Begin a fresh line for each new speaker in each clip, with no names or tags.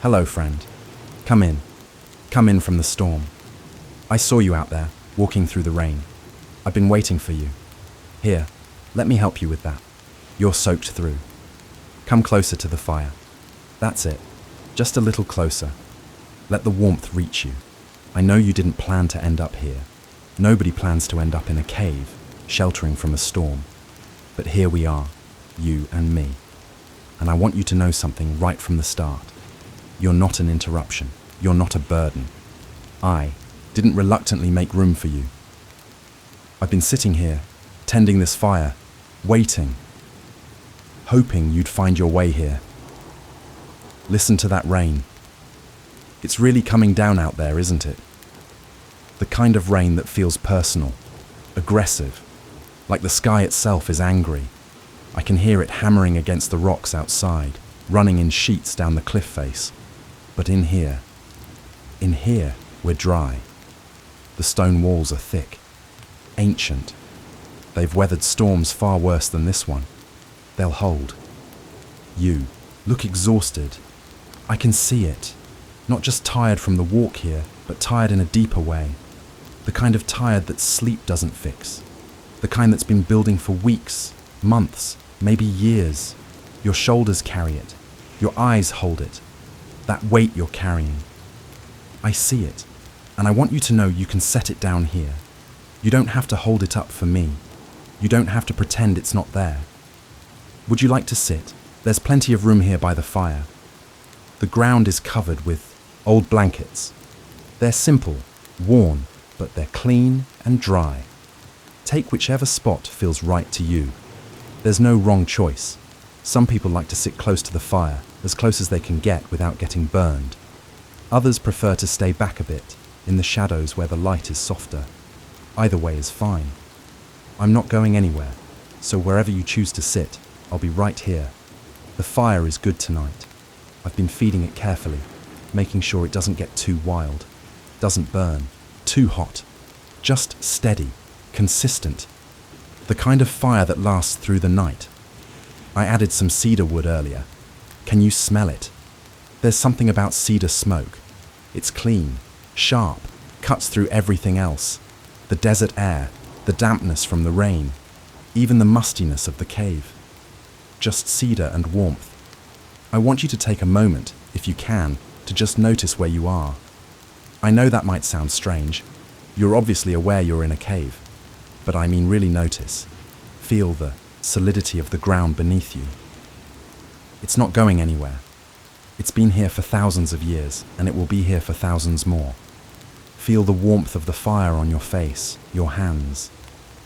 Hello, friend. Come in. Come in from the storm. I saw you out there, walking through the rain. I've been waiting for you. Here, let me help you with that. You're soaked through. Come closer to the fire. That's it. Just a little closer. Let the warmth reach you. I know you didn't plan to end up here. Nobody plans to end up in a cave, sheltering from a storm. But here we are, you and me. And I want you to know something right from the start. You're not an interruption. You're not a burden. I didn't reluctantly make room for you. I've been sitting here, tending this fire, waiting, hoping you'd find your way here. Listen to that rain. It's really coming down out there, isn't it? The kind of rain that feels personal, aggressive, like the sky itself is angry. I can hear it hammering against the rocks outside, running in sheets down the cliff face. But in here, we're dry. The stone walls are thick, ancient. They've weathered storms far worse than this one. They'll hold. You look exhausted. I can see it. Not just tired from the walk here, but tired in a deeper way. The kind of tired that sleep doesn't fix. The kind that's been building for weeks, months, maybe years. Your shoulders carry it. Your eyes hold it. That weight you're carrying. I see it, and I want you to know you can set it down here. You don't have to hold it up for me. You don't have to pretend it's not there. Would you like to sit? There's plenty of room here by the fire. The ground is covered with old blankets. They're simple, worn, but they're clean and dry. Take whichever spot feels right to you. There's no wrong choice. Some people like to sit close to the fire, as close as they can get without getting burned. Others prefer to stay back a bit, in the shadows where the light is softer. Either way is fine. I'm not going anywhere, so wherever you choose to sit, I'll be right here. The fire is good tonight. I've been feeding it carefully, making sure it doesn't get too wild, doesn't burn, too hot. Just steady, consistent. The kind of fire that lasts through the night. I added some cedar wood earlier. Can you smell it? There's something about cedar smoke. It's clean, sharp, cuts through everything else. The desert air, the dampness from the rain, even the mustiness of the cave. Just cedar and warmth. I want you to take a moment, if you can, to just notice where you are. I know that might sound strange. You're obviously aware you're in a cave. But I mean really notice. Feel the solidity of the ground beneath you. It's not going anywhere. It's been here for thousands of years, and it will be here for thousands more. Feel the warmth of the fire on your face, your hands.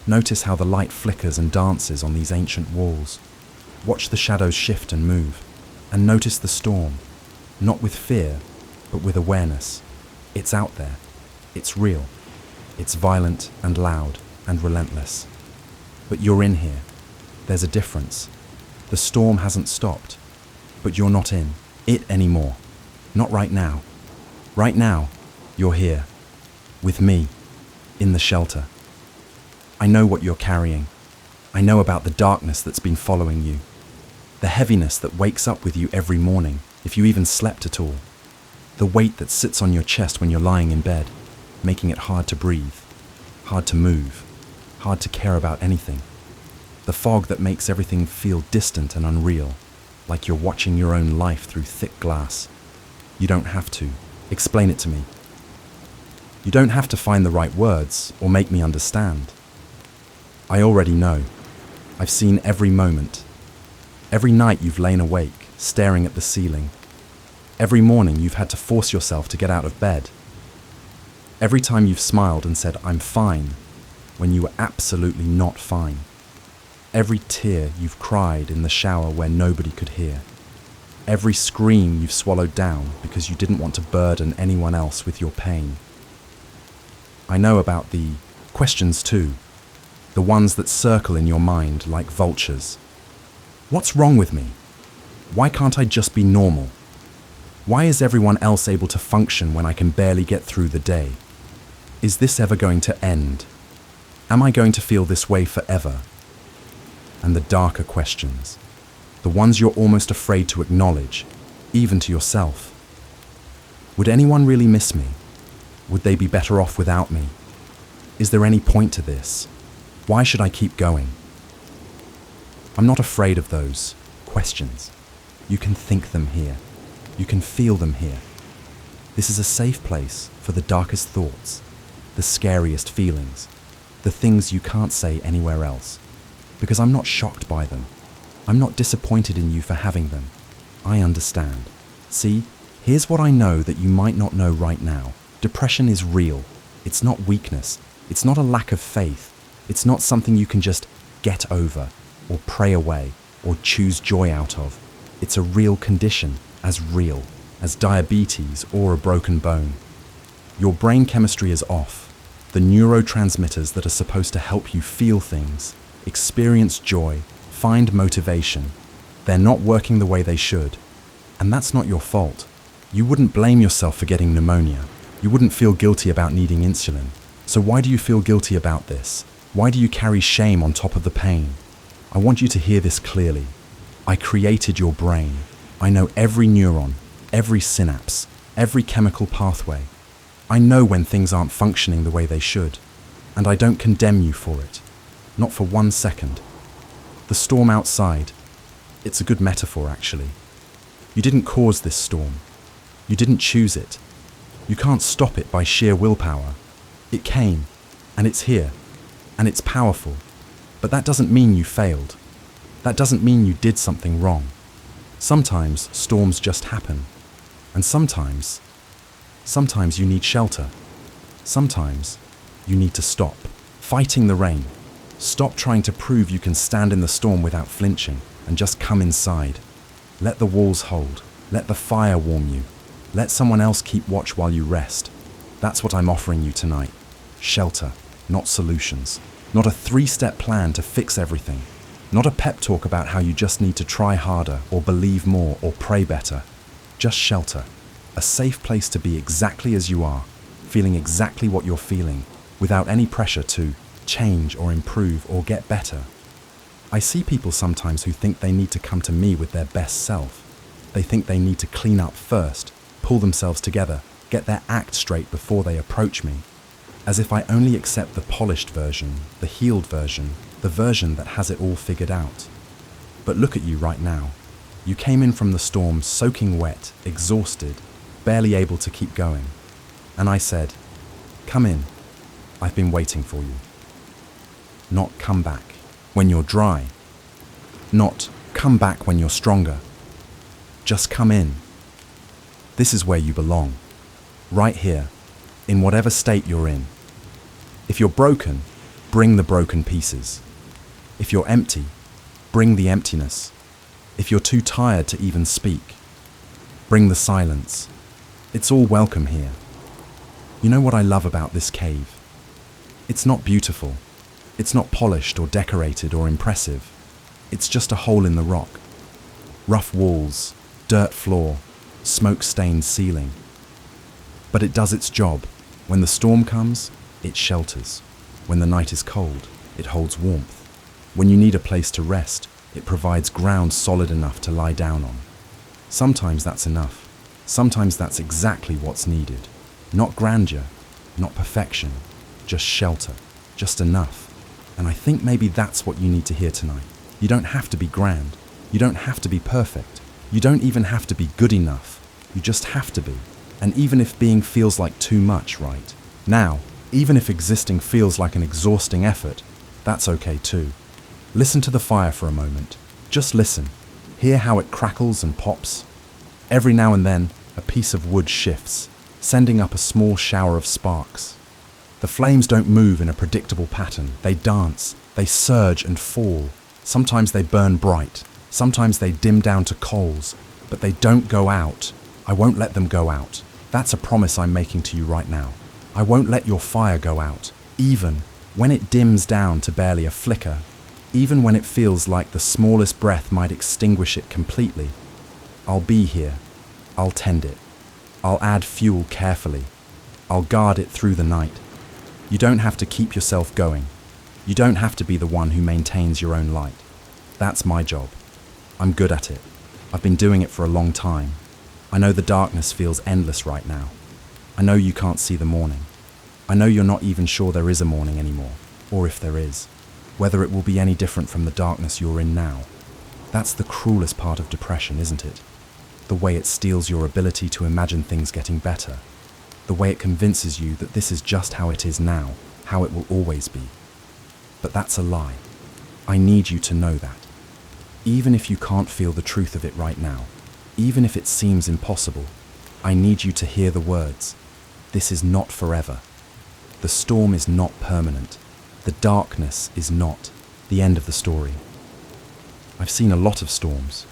Notice how the light flickers and dances on these ancient walls. Watch the shadows shift and move, and notice the storm, not with fear, but with awareness. It's out there. It's real. It's violent and loud and relentless. But you're in here. There's a difference. The storm hasn't stopped, but you're not in it anymore. Not right now. Right now, you're here, with me, in the shelter. I know what you're carrying. I know about the darkness that's been following you. The heaviness that wakes up with you every morning, if you even slept at all. The weight that sits on your chest when you're lying in bed, making it hard to breathe, hard to move, hard to care about anything. The fog that makes everything feel distant and unreal, like you're watching your own life through thick glass. You don't have to. Explain it to me. You don't have to find the right words or make me understand. I already know. I've seen every moment. Every night you've lain awake, staring at the ceiling. Every morning you've had to force yourself to get out of bed. Every time you've smiled and said, "I'm fine," when you were absolutely not fine. Every tear you've cried in the shower where nobody could hear. Every scream you've swallowed down because you didn't want to burden anyone else with your pain. I know about the questions too, the ones that circle in your mind like vultures. What's wrong with me? Why can't I just be normal? Why is everyone else able to function when I can barely get through the day? Is this ever going to end? Am I going to feel this way forever? And the darker questions, the ones you're almost afraid to acknowledge, even to yourself. Would anyone really miss me? Would they be better off without me? Is there any point to this? Why should I keep going? I'm not afraid of those questions. You can think them here. You can feel them here. This is a safe place for the darkest thoughts, the scariest feelings, the things you can't say anywhere else. Because I'm not shocked by them. I'm not disappointed in you for having them. I understand. See, here's what I know that you might not know right now. Depression is real. It's not weakness. It's not a lack of faith. It's not something you can just get over, or pray away, or choose joy out of. It's a real condition, as real as diabetes or a broken bone. Your brain chemistry is off. The neurotransmitters that are supposed to help you feel things, experience joy, find motivation, they're not working the way they should. And that's not your fault. You wouldn't blame yourself for getting pneumonia. You wouldn't feel guilty about needing insulin. So why do you feel guilty about this? Why do you carry shame on top of the pain? I want you to hear this clearly. I created your brain. I know every neuron, every synapse, every chemical pathway. I know when things aren't functioning the way they should. And I don't condemn you for it. Not for 1 second. The storm outside, it's a good metaphor actually. You didn't cause this storm. You didn't choose it. You can't stop it by sheer willpower. It came, and it's here, and it's powerful. But that doesn't mean you failed. That doesn't mean you did something wrong. Sometimes storms just happen. And sometimes you need shelter. Sometimes you need to stop fighting the rain. Stop trying to prove you can stand in the storm without flinching and just come inside. Let the walls hold. Let the fire warm you. Let someone else keep watch while you rest. That's what I'm offering you tonight. Shelter, not solutions. Not a 3-step plan to fix everything. Not a pep talk about how you just need to try harder or believe more or pray better. Just shelter. A safe place to be exactly as you are, feeling exactly what you're feeling, without any pressure to change or improve or get better. I see people sometimes who think they need to come to me with their best self. They think they need to clean up first, pull themselves together, get their act straight before they approach me. As if I only accept the polished version, the healed version, the version that has it all figured out. But look at you right now. You came in from the storm soaking wet, exhausted, barely able to keep going. And I said, come in. I've been waiting for you. Not come back when you're dry. Not come back when you're stronger. Just come in. This is where you belong. Right here, in whatever state you're in. If you're broken, bring the broken pieces. If you're empty, bring the emptiness. If you're too tired to even speak, bring the silence. It's all welcome here. You know what I love about this cave? It's not beautiful. It's not polished or decorated or impressive. It's just a hole in the rock. Rough walls, dirt floor, smoke-stained ceiling. But it does its job. When the storm comes, it shelters. When the night is cold, it holds warmth. When you need a place to rest, it provides ground solid enough to lie down on. Sometimes that's enough. Sometimes that's exactly what's needed. Not grandeur, not perfection, just shelter, just enough. And I think maybe that's what you need to hear tonight. You don't have to be grand. You don't have to be perfect. You don't even have to be good enough. You just have to be. And even if being feels like too much, right? Now, even if existing feels like an exhausting effort, that's okay too. Listen to the fire for a moment. Just listen. Hear how it crackles and pops. Every now and then, a piece of wood shifts, sending up a small shower of sparks. The flames don't move in a predictable pattern. They dance, they surge and fall. Sometimes they burn bright. Sometimes they dim down to coals. But they don't go out. I won't let them go out. That's a promise I'm making to you right now. I won't let your fire go out, even when it dims down to barely a flicker, even when it feels like the smallest breath might extinguish it completely. I'll be here. I'll tend it. I'll add fuel carefully. I'll guard it through the night. You don't have to keep yourself going. You don't have to be the one who maintains your own light. That's my job. I'm good at it. I've been doing it for a long time. I know the darkness feels endless right now. I know you can't see the morning. I know you're not even sure there is a morning anymore, or if there is, whether it will be any different from the darkness you're in now. That's the cruelest part of depression, isn't it? The way it steals your ability to imagine things getting better. The way it convinces you that this is just how it is now, how it will always be. But that's a lie. I need you to know that. Even if you can't feel the truth of it right now, even if it seems impossible, I need you to hear the words. This is not forever. The storm is not permanent. The darkness is not the end of the story. I've seen a lot of storms.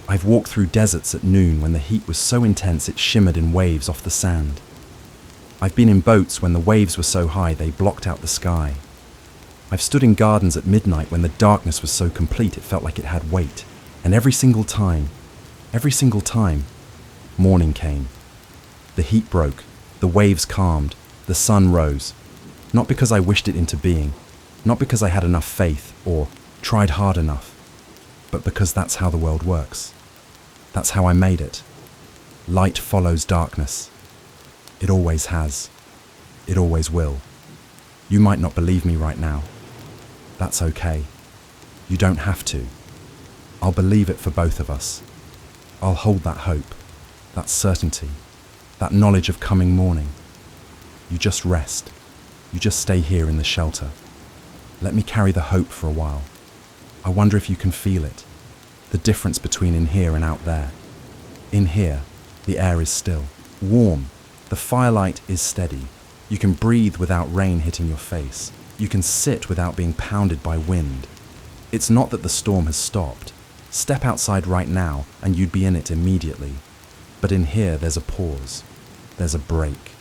I've walked through deserts at noon when the heat was so intense it shimmered in waves off the sand. I've been in boats when the waves were so high they blocked out the sky. I've stood in gardens at midnight when the darkness was so complete it felt like it had weight. And every single time, morning came. The heat broke, the waves calmed, the sun rose. Not because I wished it into being, not because I had enough faith or tried hard enough, but because that's how the world works. That's how I made it. Light follows darkness. It always has. It always will. You might not believe me right now. That's okay. You don't have to. I'll believe it for both of us. I'll hold that hope, that certainty, that knowledge of coming morning. You just rest. You just stay here in the shelter. Let me carry the hope for a while. I wonder if you can feel it, the difference between in here and out there. In here, the air is still, warm. The firelight is steady. You can breathe without rain hitting your face. You can sit without being pounded by wind. It's not that the storm has stopped. Step outside right now and you'd be in it immediately. But in here there's a pause. There's a break.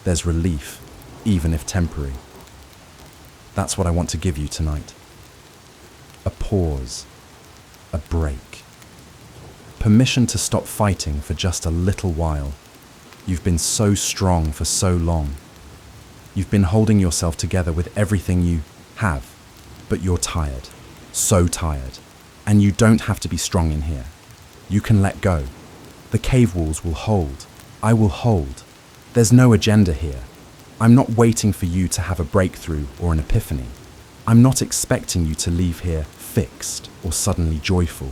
There's relief, even if temporary. That's what I want to give you tonight. A pause. A break. Permission to stop fighting for just a little while. You've been so strong for so long. You've been holding yourself together with everything you have, but you're tired, so tired. And you don't have to be strong in here. You can let go. The cave walls will hold. I will hold. There's no agenda here. I'm not waiting for you to have a breakthrough or an epiphany. I'm not expecting you to leave here fixed or suddenly joyful.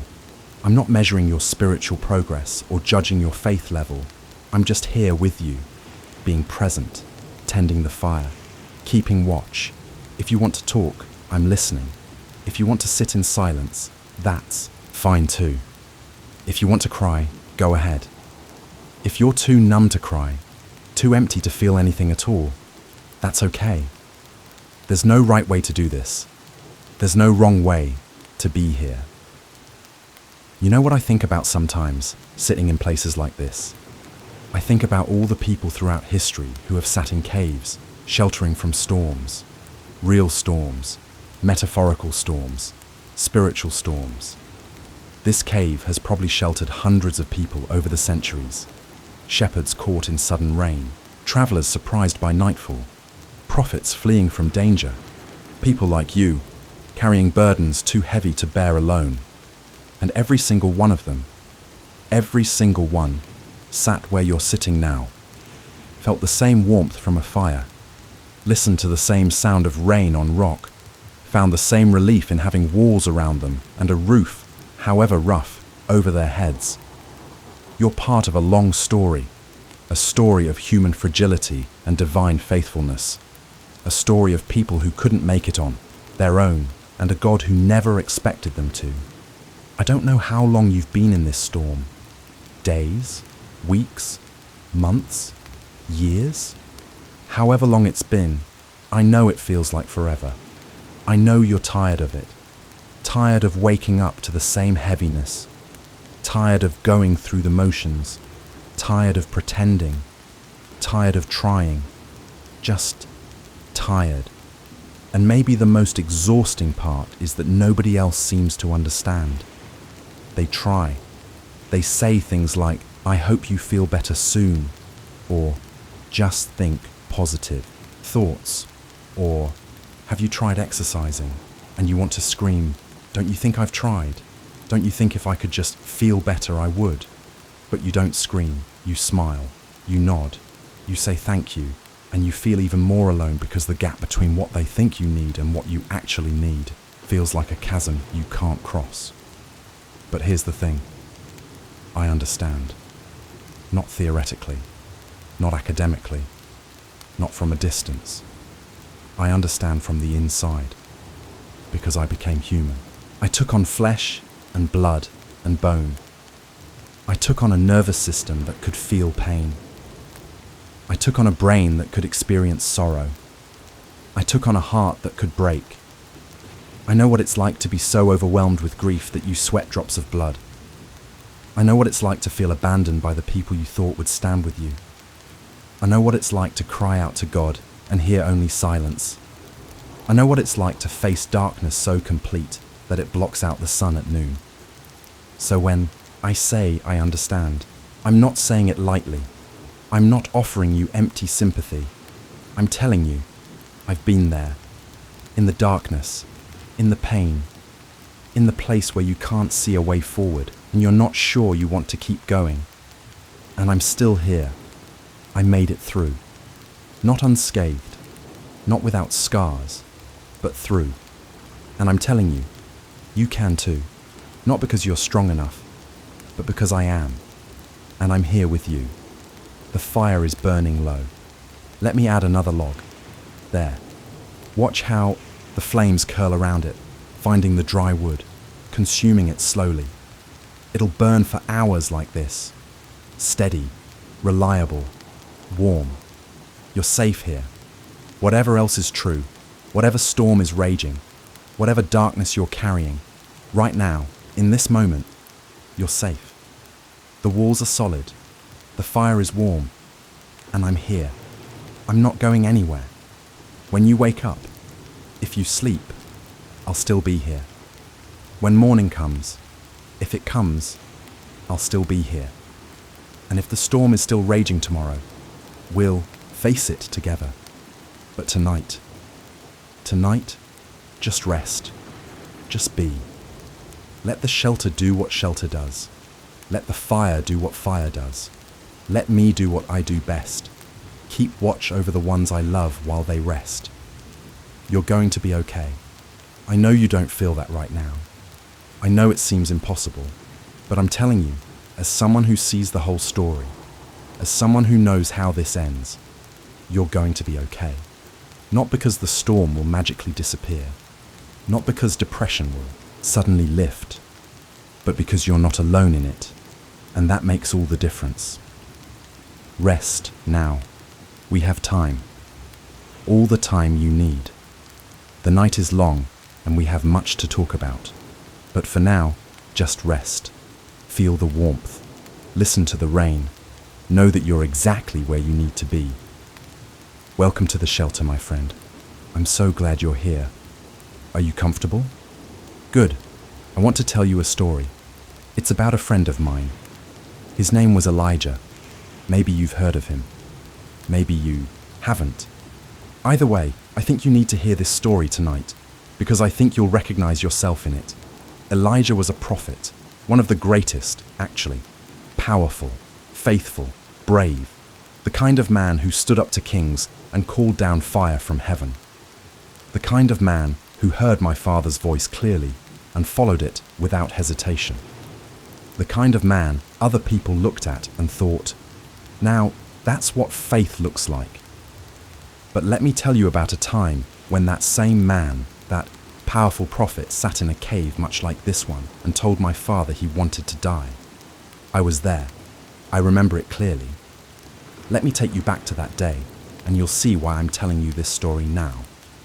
I'm not measuring your spiritual progress or judging your faith level. I'm just here with you, being present, tending the fire, keeping watch. If you want to talk, I'm listening. If you want to sit in silence, that's fine too. If you want to cry, go ahead. If you're too numb to cry, too empty to feel anything at all, that's okay. There's no right way to do this. There's no wrong way to be here. You know what I think about sometimes, sitting in places like this? I think about all the people throughout history who have sat in caves, sheltering from storms. Real storms, metaphorical storms, spiritual storms. This cave has probably sheltered hundreds of people over the centuries. Shepherds caught in sudden rain, travelers surprised by nightfall, prophets fleeing from danger, people like you, carrying burdens too heavy to bear alone. And every single one of them, every single one, sat where you're sitting now, felt the same warmth from a fire, listened to the same sound of rain on rock, found the same relief in having walls around them and a roof, however rough, over their heads. You're part of a long story, a story of human fragility and divine faithfulness, a story of people who couldn't make it on their own and a God who never expected them to. I don't know how long you've been in this storm. Days? Weeks? Months? Years? However long it's been, I know it feels like forever. I know you're tired of it. Tired of waking up to the same heaviness. Tired of going through the motions. Tired of pretending. Tired of trying. Just tired. And maybe the most exhausting part is that nobody else seems to understand. They try. They say things like, I hope you feel better soon, or just think positive thoughts, or have you tried exercising? And you want to scream, don't you think I've tried? Don't you think if I could just feel better I would? But you don't scream, you smile, you nod, you say thank you, and you feel even more alone because the gap between what they think you need and what you actually need feels like a chasm you can't cross. But here's the thing. I understand. Not theoretically, not academically, not from a distance. I understand from the inside, because I became human. I took on flesh and blood and bone. I took on a nervous system that could feel pain. I took on a brain that could experience sorrow. I took on a heart that could break. I know what it's like to be so overwhelmed with grief that you sweat drops of blood. I know what it's like to feel abandoned by the people you thought would stand with you. I know what it's like to cry out to God and hear only silence. I know what it's like to face darkness so complete that it blocks out the sun at noon. So when I say I understand, I'm not saying it lightly. I'm not offering you empty sympathy. I'm telling you, I've been there. In the darkness, in the pain, in the place where you can't see a way forward and you're not sure you want to keep going. And I'm still here. I made it through. Not unscathed, not without scars, but through. And I'm telling you, you can too. Not because you're strong enough, but because I am. And I'm here with you. The fire is burning low. Let me add another log. There. Watch how the flames curl around it, finding the dry wood, consuming it slowly. It'll burn for hours like this. Steady, reliable, warm. You're safe here. Whatever else is true, whatever storm is raging, whatever darkness you're carrying, right now, in this moment, you're safe. The walls are solid. The fire is warm. And I'm here. I'm not going anywhere. When you wake up, if you sleep, I'll still be here. When morning comes, if it comes, I'll still be here. And if the storm is still raging tomorrow, we'll face it together. But tonight, just rest. Just be. Let the shelter do what shelter does. Let the fire do what fire does. Let me do what I do best. Keep watch over the ones I love while they rest. You're going to be okay. I know you don't feel that right now. I know it seems impossible, but I'm telling you, as someone who sees the whole story, as someone who knows how this ends, you're going to be okay. Not because the storm will magically disappear, not because depression will suddenly lift, but because you're not alone in it, and that makes all the difference. Rest now. We have time. All the time you need. The night is long, and we have much to talk about. But for now, just rest. Feel the warmth. Listen to the rain. Know that you're exactly where you need to be. Welcome to the shelter, my friend. I'm so glad you're here. Are you comfortable? Good. I want to tell you a story. It's about a friend of mine. His name was Elijah. Maybe you've heard of him. Maybe you haven't. Either way, I think you need to hear this story tonight, because I think you'll recognize yourself in it. Elijah was a prophet, one of the greatest, actually. Powerful, faithful, brave. The kind of man who stood up to kings and called down fire from heaven. The kind of man who heard my Father's voice clearly and followed it without hesitation. The kind of man other people looked at and thought, now, that's what faith looks like. But let me tell you about a time when that same man, that powerful prophet, sat in a cave much like this one and told my father he wanted to die. I was there. I remember it clearly. Let me take you back to that day, and you'll see why I'm telling you this story now,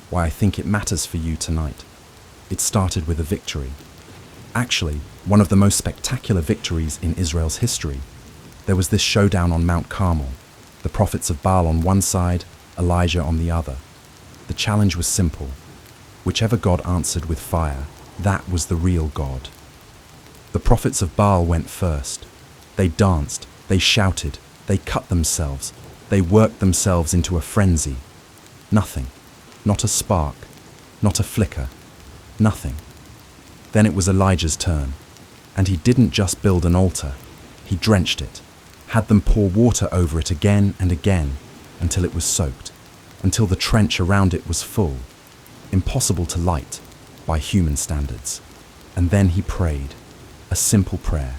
why I think it matters for you tonight. It started with a victory. Actually, one of the most spectacular victories in Israel's history. There was this showdown on Mount Carmel, the prophets of Baal on one side, Elijah on the other. The challenge was simple. Whichever God answered with fire, that was the real God. The prophets of Baal went first. They danced, they shouted, they cut themselves, they worked themselves into a frenzy. Nothing, not a spark, not a flicker, nothing. Then it was Elijah's turn, and he didn't just build an altar, He drenched it, had them pour water over it again and again until it was soaked, until the trench around it was full, impossible to light by human standards. And then he prayed, a simple prayer,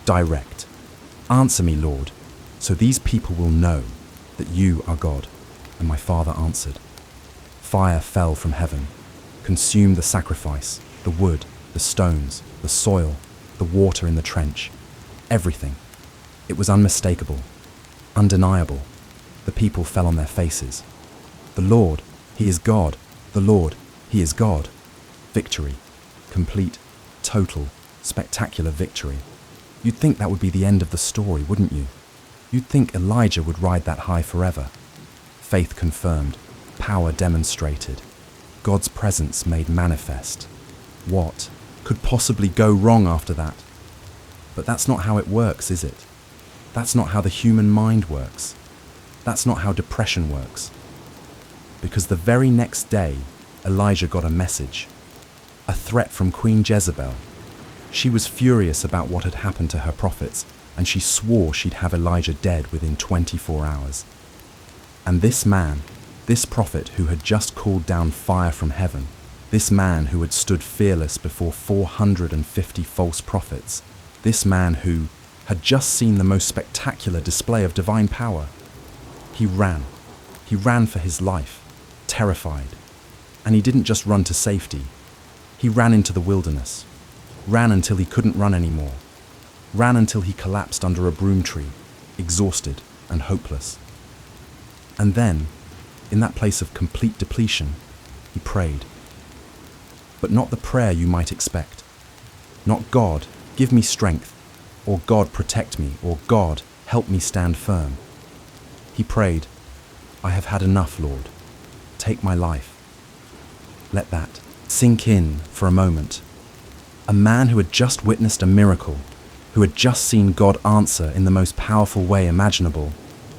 direct. Answer me, Lord, so these people will know that you are God. And my father answered. Fire fell from heaven, consumed the sacrifice, the wood, the stones, the soil, the water in the trench, everything. It was unmistakable, undeniable. The people fell on their faces. The Lord, He is God. The Lord, He is God. Victory. Complete, total, spectacular victory. You'd think that would be the end of the story, wouldn't you? You'd think Elijah would ride that high forever. Faith confirmed, power demonstrated, God's presence made manifest. What could possibly go wrong after that? But that's not how it works, is it? That's not how the human mind works. That's not how depression works. Because the very next day, Elijah got a message. A threat from Queen Jezebel. She was furious about what had happened to her prophets, and she swore she'd have Elijah dead within 24 hours. And this man, this prophet who had just called down fire from heaven, this man who had stood fearless before 450 false prophets, this man who had just seen the most spectacular display of divine power, he ran. He ran for his life, terrified. And he didn't just run to safety. He ran into the wilderness, ran until he couldn't run anymore, ran until he collapsed under a broom tree, exhausted and hopeless. And then, in that place of complete depletion, he prayed. But not the prayer you might expect. Not God, give me strength, or God, protect me, or God, help me stand firm. He prayed, I have had enough, Lord. Take my life. Let that sink in for a moment. A man who had just witnessed a miracle, who had just seen God answer in the most powerful way imaginable,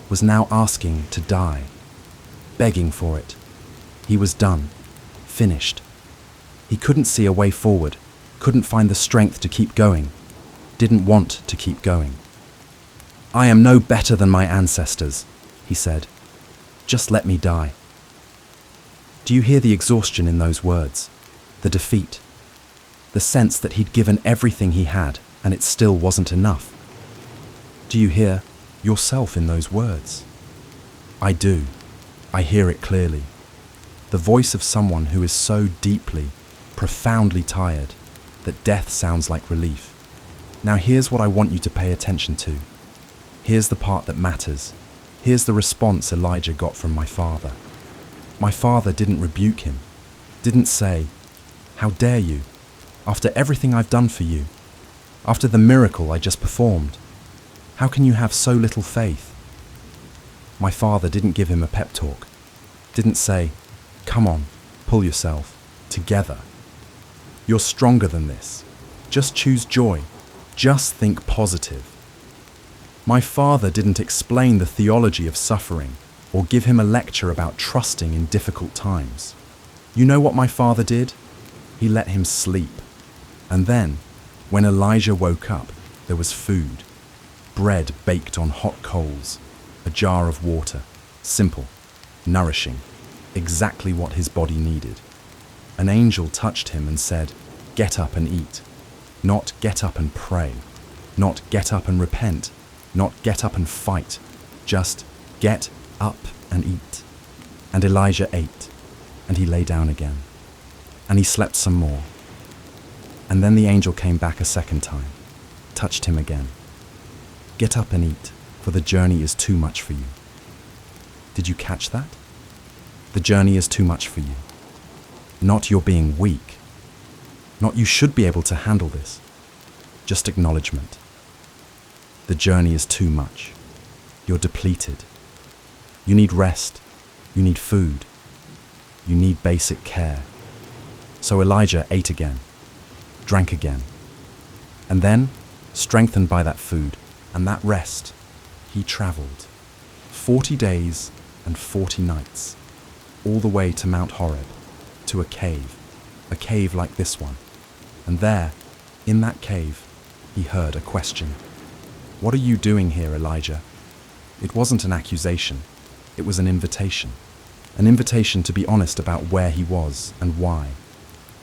was now asking to die, begging for it. He was done, finished. He couldn't see a way forward, couldn't find the strength to keep going, didn't want to keep going. I am no better than my ancestors, he said. Just let me die. Do you hear the exhaustion in those words? The defeat? The sense that he'd given everything he had and it still wasn't enough? Do you hear yourself in those words? I do. I hear it clearly. The voice of someone who is so deeply, profoundly tired that death sounds like relief. Now here's what I want you to pay attention to. Here's the part that matters. Here's the response Elijah got from my father. My father didn't rebuke him, didn't say, how dare you, after everything I've done for you, after the miracle I just performed, how can you have so little faith? My father didn't give him a pep talk, didn't say, come on, pull yourself, together. You're stronger than this. Just choose joy. Just think positive. My father didn't explain the theology of suffering or give him a lecture about trusting in difficult times. You know what my father did? He let him sleep. And then, when Elijah woke up, there was food. Bread baked on hot coals, a jar of water, simple, nourishing, exactly what his body needed. An angel touched him and said, get up and eat. Not get up and pray. Not get up and repent. Not get up and fight. Just get up and eat. And Elijah ate, and he lay down again. And he slept some more. And then the angel came back a second time, touched him again. Get up and eat, for the journey is too much for you. Did you catch that? The journey is too much for you. Not you're being weak. Not you should be able to handle this. Just acknowledgement. The journey is too much. You're depleted. You need rest. You need food. You need basic care. So Elijah ate again, drank again. And then, strengthened by that food and that rest, he traveled 40 days and 40 nights, all the way to Mount Horeb, to a cave like this one. And there, in that cave, he heard a question. "What are you doing here, Elijah?" It wasn't an accusation. It was an invitation. An invitation to be honest about where he was and why.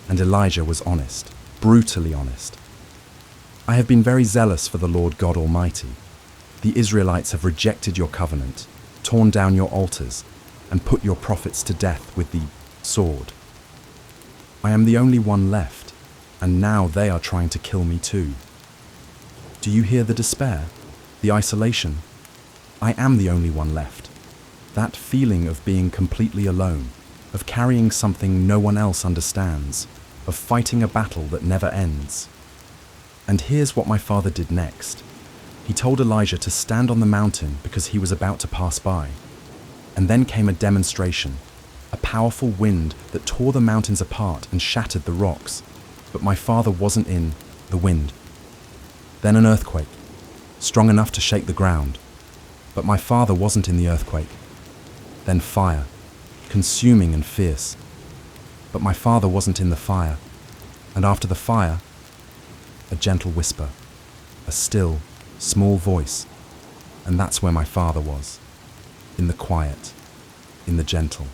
And Elijah was honest, brutally honest. "I have been very zealous for the Lord God Almighty. The Israelites have rejected your covenant, torn down your altars, and put your prophets to death with the sword. I am the only one left, and now they are trying to kill me too. Do you hear the despair, the isolation? I am the only one left. That feeling of being completely alone, of carrying something no one else understands, of fighting a battle that never ends." And here's what my father did next. He told Elijah to stand on the mountain because he was about to pass by. And then came a demonstration, a powerful wind that tore the mountains apart and shattered the rocks. But my father wasn't in the wind. Then an earthquake, strong enough to shake the ground. But my father wasn't in the earthquake. Then fire, consuming and fierce. But my father wasn't in the fire. And after the fire, a gentle whisper, a still, small voice. And that's where my father was. In the quiet, in the gentle,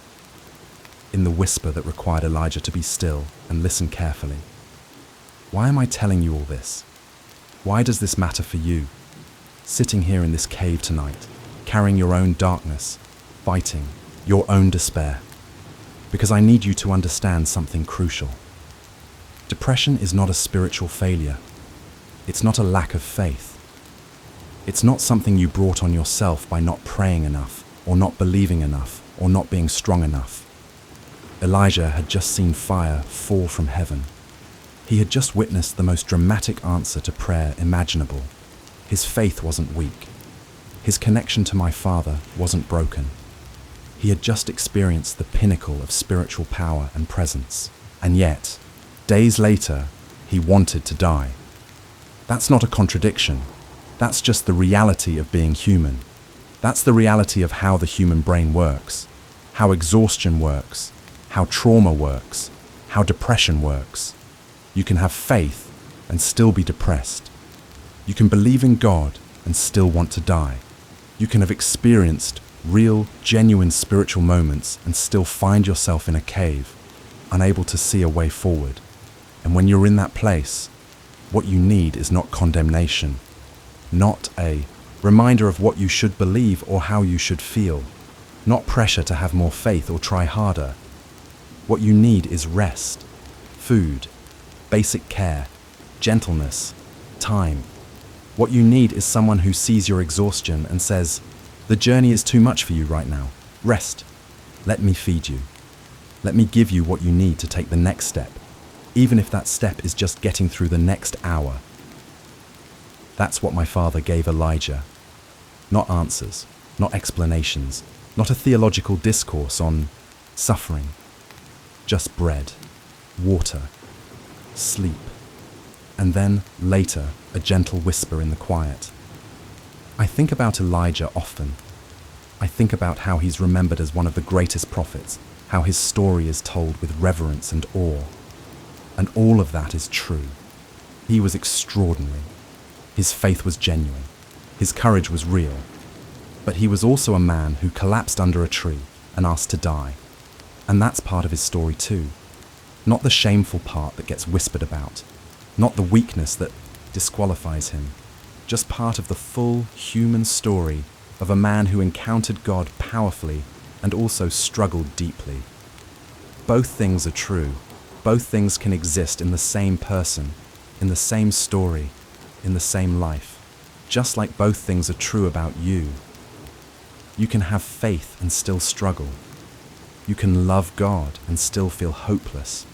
in the whisper that required Elijah to be still and listen carefully. Why am I telling you all this? Why does this matter for you? Sitting here in this cave tonight, carrying your own darkness, fighting your own despair. Because I need you to understand something crucial. Depression is not a spiritual failure. It's not a lack of faith. It's not something you brought on yourself by not praying enough, or not believing enough, or not being strong enough. Elijah had just seen fire fall from heaven. He had just witnessed the most dramatic answer to prayer imaginable. His faith wasn't weak. His connection to my father wasn't broken. He had just experienced the pinnacle of spiritual power and presence. And yet, days later, he wanted to die. That's not a contradiction. That's just the reality of being human. That's the reality of how the human brain works, how exhaustion works, how trauma works, how depression works. You can have faith and still be depressed. You can believe in God and still want to die. You can have experienced real, genuine spiritual moments and still find yourself in a cave, unable to see a way forward. And when you're in that place, what you need is not condemnation, not a reminder of what you should believe or how you should feel, not pressure to have more faith or try harder. What you need is rest, food, basic care, gentleness, time. What you need is someone who sees your exhaustion and says, "The journey is too much for you right now. Rest. Let me feed you. Let me give you what you need to take the next step, even if that step is just getting through the next hour." That's what my father gave Elijah. Not answers, not explanations, not a theological discourse on suffering. Just bread, water, sleep, and then, later, a gentle whisper in the quiet. I think about Elijah often. I think about how he's remembered as one of the greatest prophets, how his story is told with reverence and awe. And all of that is true. He was extraordinary. His faith was genuine. His courage was real. But he was also a man who collapsed under a tree and asked to die. And that's part of his story too. Not the shameful part that gets whispered about. Not the weakness that disqualifies him. Just part of the full human story of a man who encountered God powerfully and also struggled deeply. Both things are true. Both things can exist in the same person, in the same story, in the same life. Just like both things are true about you. You can have faith and still struggle. You can love God and still feel hopeless.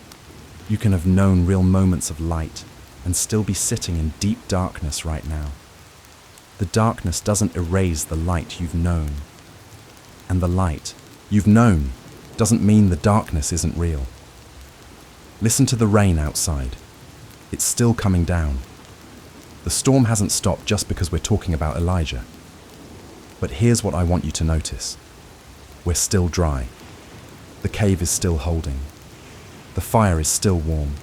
You can have known real moments of light and still be sitting in deep darkness right now. The darkness doesn't erase the light you've known. And the light you've known doesn't mean the darkness isn't real. Listen to the rain outside. It's still coming down. The storm hasn't stopped just because we're talking about Elijah. But here's what I want you to notice. We're still dry. The cave is still holding. The fire is still warm.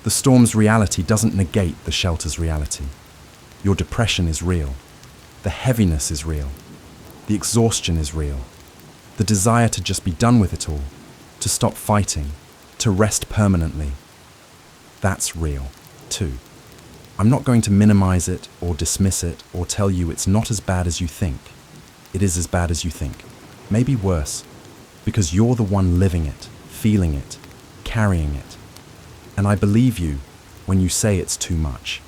The storm's reality doesn't negate the shelter's reality. Your depression is real. The heaviness is real. The exhaustion is real. The desire to just be done with it all, to stop fighting, to rest permanently. That's real, too. I'm not going to minimize it or dismiss it or tell you it's not as bad as you think. It is as bad as you think. Maybe worse, because you're the one living it, feeling it, carrying it. And I believe you when you say it's too much.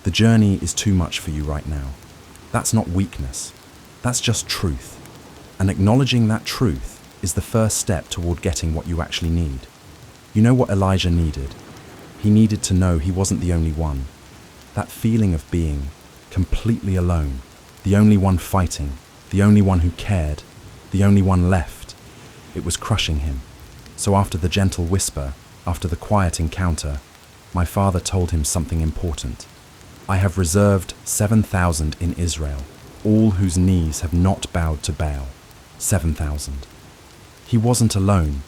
The journey is too much for you right now. That's not weakness. That's just truth. And acknowledging that truth is the first step toward getting what you actually need. You know what Elijah needed? He needed to know he wasn't the only one. That feeling of being completely alone, the only one fighting, the only one who cared, the only one left. It was crushing him. So after the gentle whisper, after the quiet encounter, my father told him something important. I have reserved 7,000 in Israel, all whose knees have not bowed to Baal. 7,000. He wasn't alone.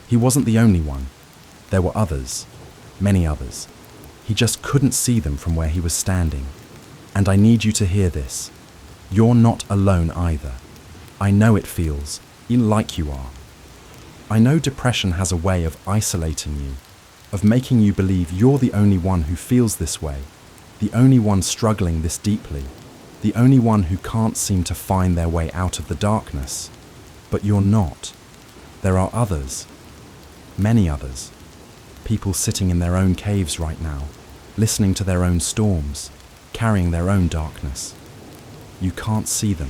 He wasn't the only one. There were others, many others. He just couldn't see them from where he was standing. And I need you to hear this. You're not alone either. I know it feels like you are. I know depression has a way of isolating you, of making you believe you're the only one who feels this way, the only one struggling this deeply, the only one who can't seem to find their way out of the darkness. But you're not. There are others, many others, people sitting in their own caves right now, listening to their own storms, carrying their own darkness. You can't see them.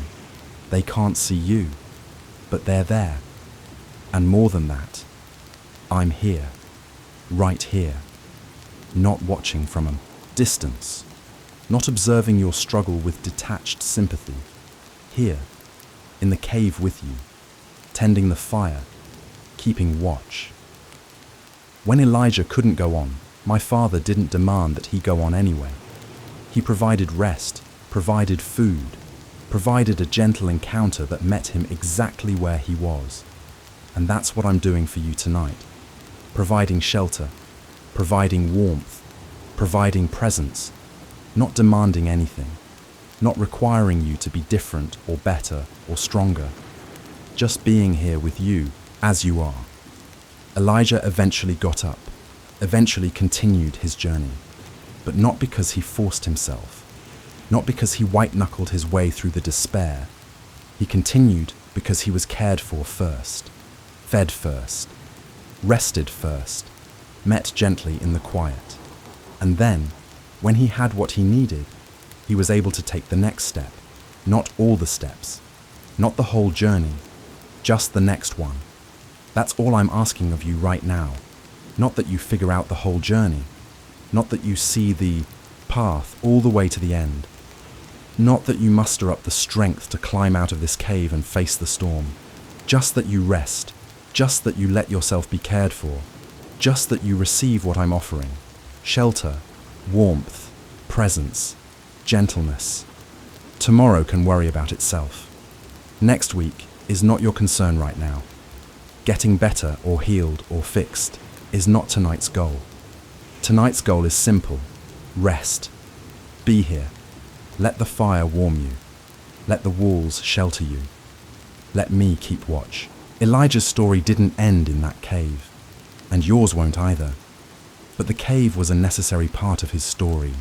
They can't see you, but they're there. And more than that, I'm here, right here, not watching from a distance, not observing your struggle with detached sympathy. Here, in the cave with you, tending the fire, keeping watch. When Elijah couldn't go on, my father didn't demand that he go on anyway. He provided rest, provided food, provided a gentle encounter that met him exactly where he was. And that's what I'm doing for you tonight. Providing shelter, providing warmth, providing presence, not demanding anything, not requiring you to be different or better or stronger, just being here with you as you are. Elijah eventually got up, eventually continued his journey, but not because he forced himself, not because he white-knuckled his way through the despair. He continued because he was cared for first, fed first, rested first, met gently in the quiet. And then, when he had what he needed, he was able to take the next step, not all the steps, not the whole journey, just the next one. That's all I'm asking of you right now. Not that you figure out the whole journey, not that you see the path all the way to the end, not that you muster up the strength to climb out of this cave and face the storm, just that you rest, just that you let yourself be cared for, just that you receive what I'm offering: shelter, warmth, presence, gentleness. Tomorrow can worry about itself. Next week is not your concern right now. Getting better or healed or fixed is not tonight's goal. Tonight's goal is simple: rest. Be here. Let the fire warm you. Let the walls shelter you. Let me keep watch. Elijah's story didn't end in that cave, and yours won't either. But the cave was a necessary part of his story,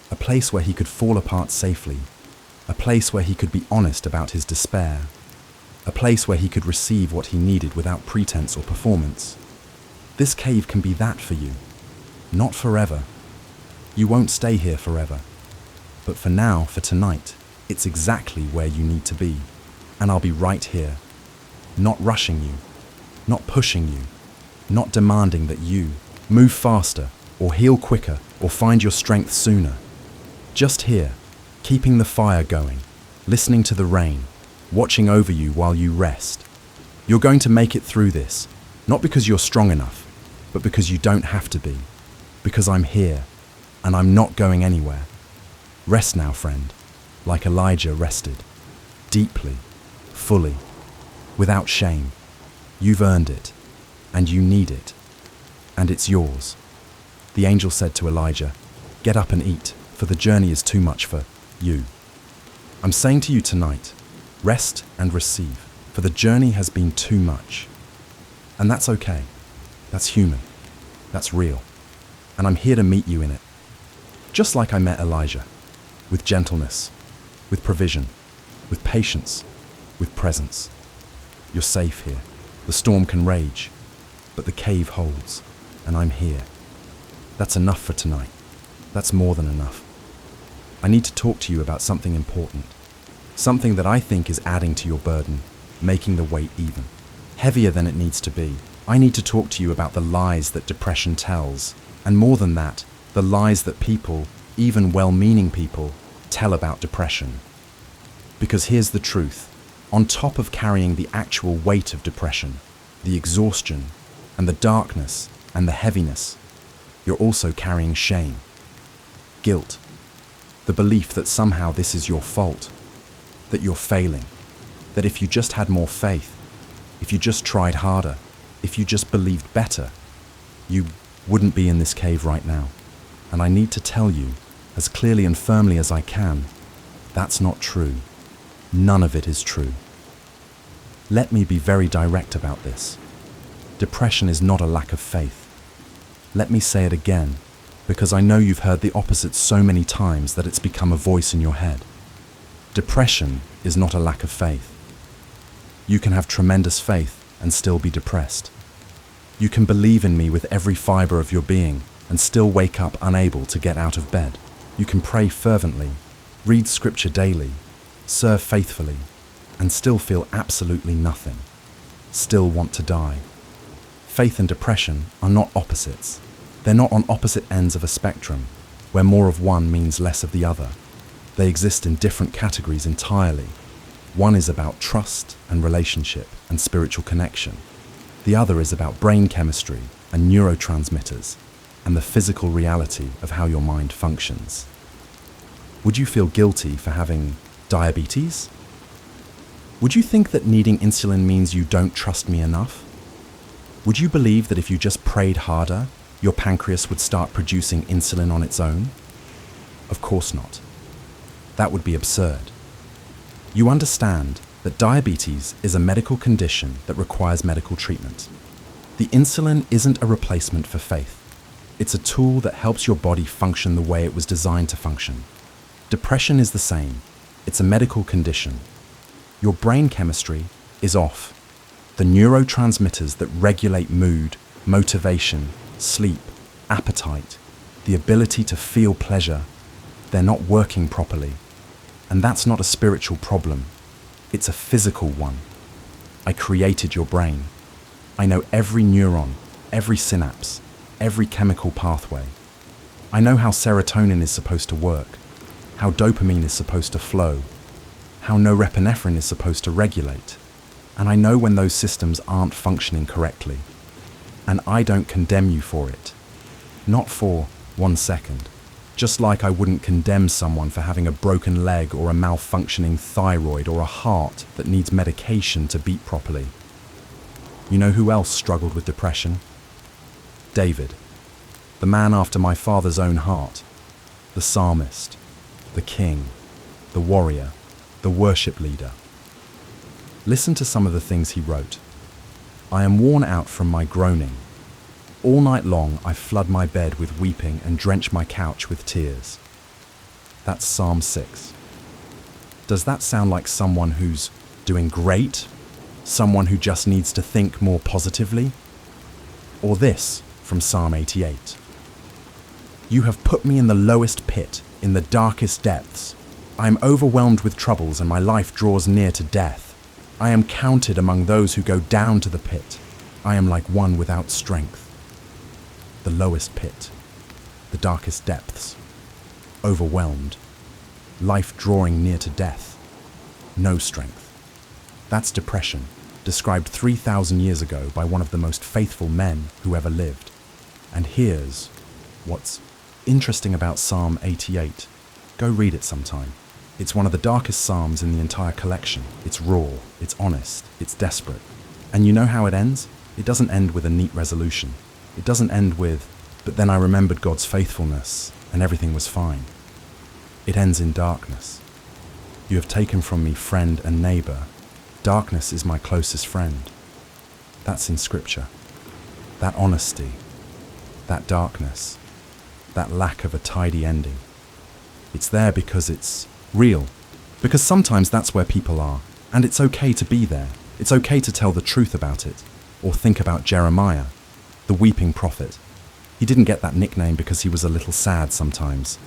a place where he could fall apart safely, a place where he could be honest about his despair, a place where he could receive what he needed without pretense or performance. This cave can be that for you. Not forever. You won't stay here forever. But for now, for tonight, it's exactly where you need to be. And I'll be right here. Not rushing you. Not pushing you. Not demanding that you move faster, or heal quicker, or find your strength sooner. Just here, keeping the fire going, listening to the rain, watching over you while you rest. You're going to make it through this, not because you're strong enough, but because you don't have to be. Because I'm here, and I'm not going anywhere. Rest now, friend, like Elijah rested. Deeply, fully, without shame. You've earned it, and you need it, and it's yours. The angel said to Elijah, "Get up and eat, for the journey is too much for you." I'm saying to you tonight, rest and receive, for the journey has been too much. And that's okay. That's human. That's real. And I'm here to meet you in it. Just like I met Elijah, with gentleness, with provision, with patience, with presence. You're safe here. The storm can rage, but the cave holds, and I'm here. That's enough for tonight. That's more than enough. I need to talk to you about something important. Something that I think is adding to your burden, making the weight even heavier than it needs to be. I need to talk to you about the lies that depression tells, and more than that, the lies that people, even well-meaning people, tell about depression. Because here's the truth. On top of carrying the actual weight of depression, the exhaustion, and the darkness, and the heaviness, you're also carrying shame, guilt, the belief that somehow this is your fault, that you're failing, that if you just had more faith, if you just tried harder, if you just believed better, you wouldn't be in this cave right now. And I need to tell you, as clearly and firmly as I can, that's not true. None of it is true. Let me be very direct about this. Depression is not a lack of faith. Let me say it again, because I know you've heard the opposite so many times that it's become a voice in your head. Depression is not a lack of faith. You can have tremendous faith and still be depressed. You can believe in me with every fiber of your being and still wake up unable to get out of bed. You can pray fervently, read scripture daily, serve faithfully, and still feel absolutely nothing. Still want to die. Faith and depression are not opposites. They're not on opposite ends of a spectrum, where more of one means less of the other. They exist in different categories entirely. One is about trust and relationship and spiritual connection. The other is about brain chemistry and neurotransmitters and the physical reality of how your mind functions. Would you feel guilty for having diabetes? Would you think that needing insulin means you don't trust me enough? Would you believe that if you just prayed harder, your pancreas would start producing insulin on its own? Of course not. That would be absurd. You understand that diabetes is a medical condition that requires medical treatment. The insulin isn't a replacement for faith. It's a tool that helps your body function the way it was designed to function. Depression is the same. It's a medical condition. Your brain chemistry is off. The neurotransmitters that regulate mood, motivation, sleep, appetite, the ability to feel pleasure, they're not working properly. And that's not a spiritual problem. It's a physical one. I created your brain. I know every neuron, every synapse, every chemical pathway. I know how serotonin is supposed to work, how dopamine is supposed to flow, how norepinephrine is supposed to regulate. And I know when those systems aren't functioning correctly. And I don't condemn you for it. Not for 1 second. Just like I wouldn't condemn someone for having a broken leg or a malfunctioning thyroid or a heart that needs medication to beat properly. You know who else struggled with depression? David, the man after my father's own heart, the psalmist, the king, the warrior, the worship leader. Listen to some of the things he wrote. I am worn out from my groaning. All night long I flood my bed with weeping and drench my couch with tears. That's Psalm 6. Does that sound like someone who's doing great? Someone who just needs to think more positively? Or this from Psalm 88. You have put me in the lowest pit, in the darkest depths. I am overwhelmed with troubles and my life draws near to death. I am counted among those who go down to the pit. I am like one without strength. The lowest pit, the darkest depths, overwhelmed, life drawing near to death, no strength. That's depression, described 3,000 years ago by one of the most faithful men who ever lived. And here's what's interesting about Psalm 88. Go read it sometime. It's one of the darkest psalms in the entire collection. It's raw, it's honest, it's desperate. And you know how it ends? It doesn't end with a neat resolution. It doesn't end with, but then I remembered God's faithfulness and everything was fine. It ends in darkness. You have taken from me friend and neighbor. Darkness is my closest friend. That's in Scripture. That honesty, that darkness, that lack of a tidy ending. It's there because it's real. Because sometimes that's where people are, and it's okay to be there. It's okay to tell the truth about it, or think about Jeremiah, the weeping prophet. He didn't get that nickname because he was a little sad sometimes.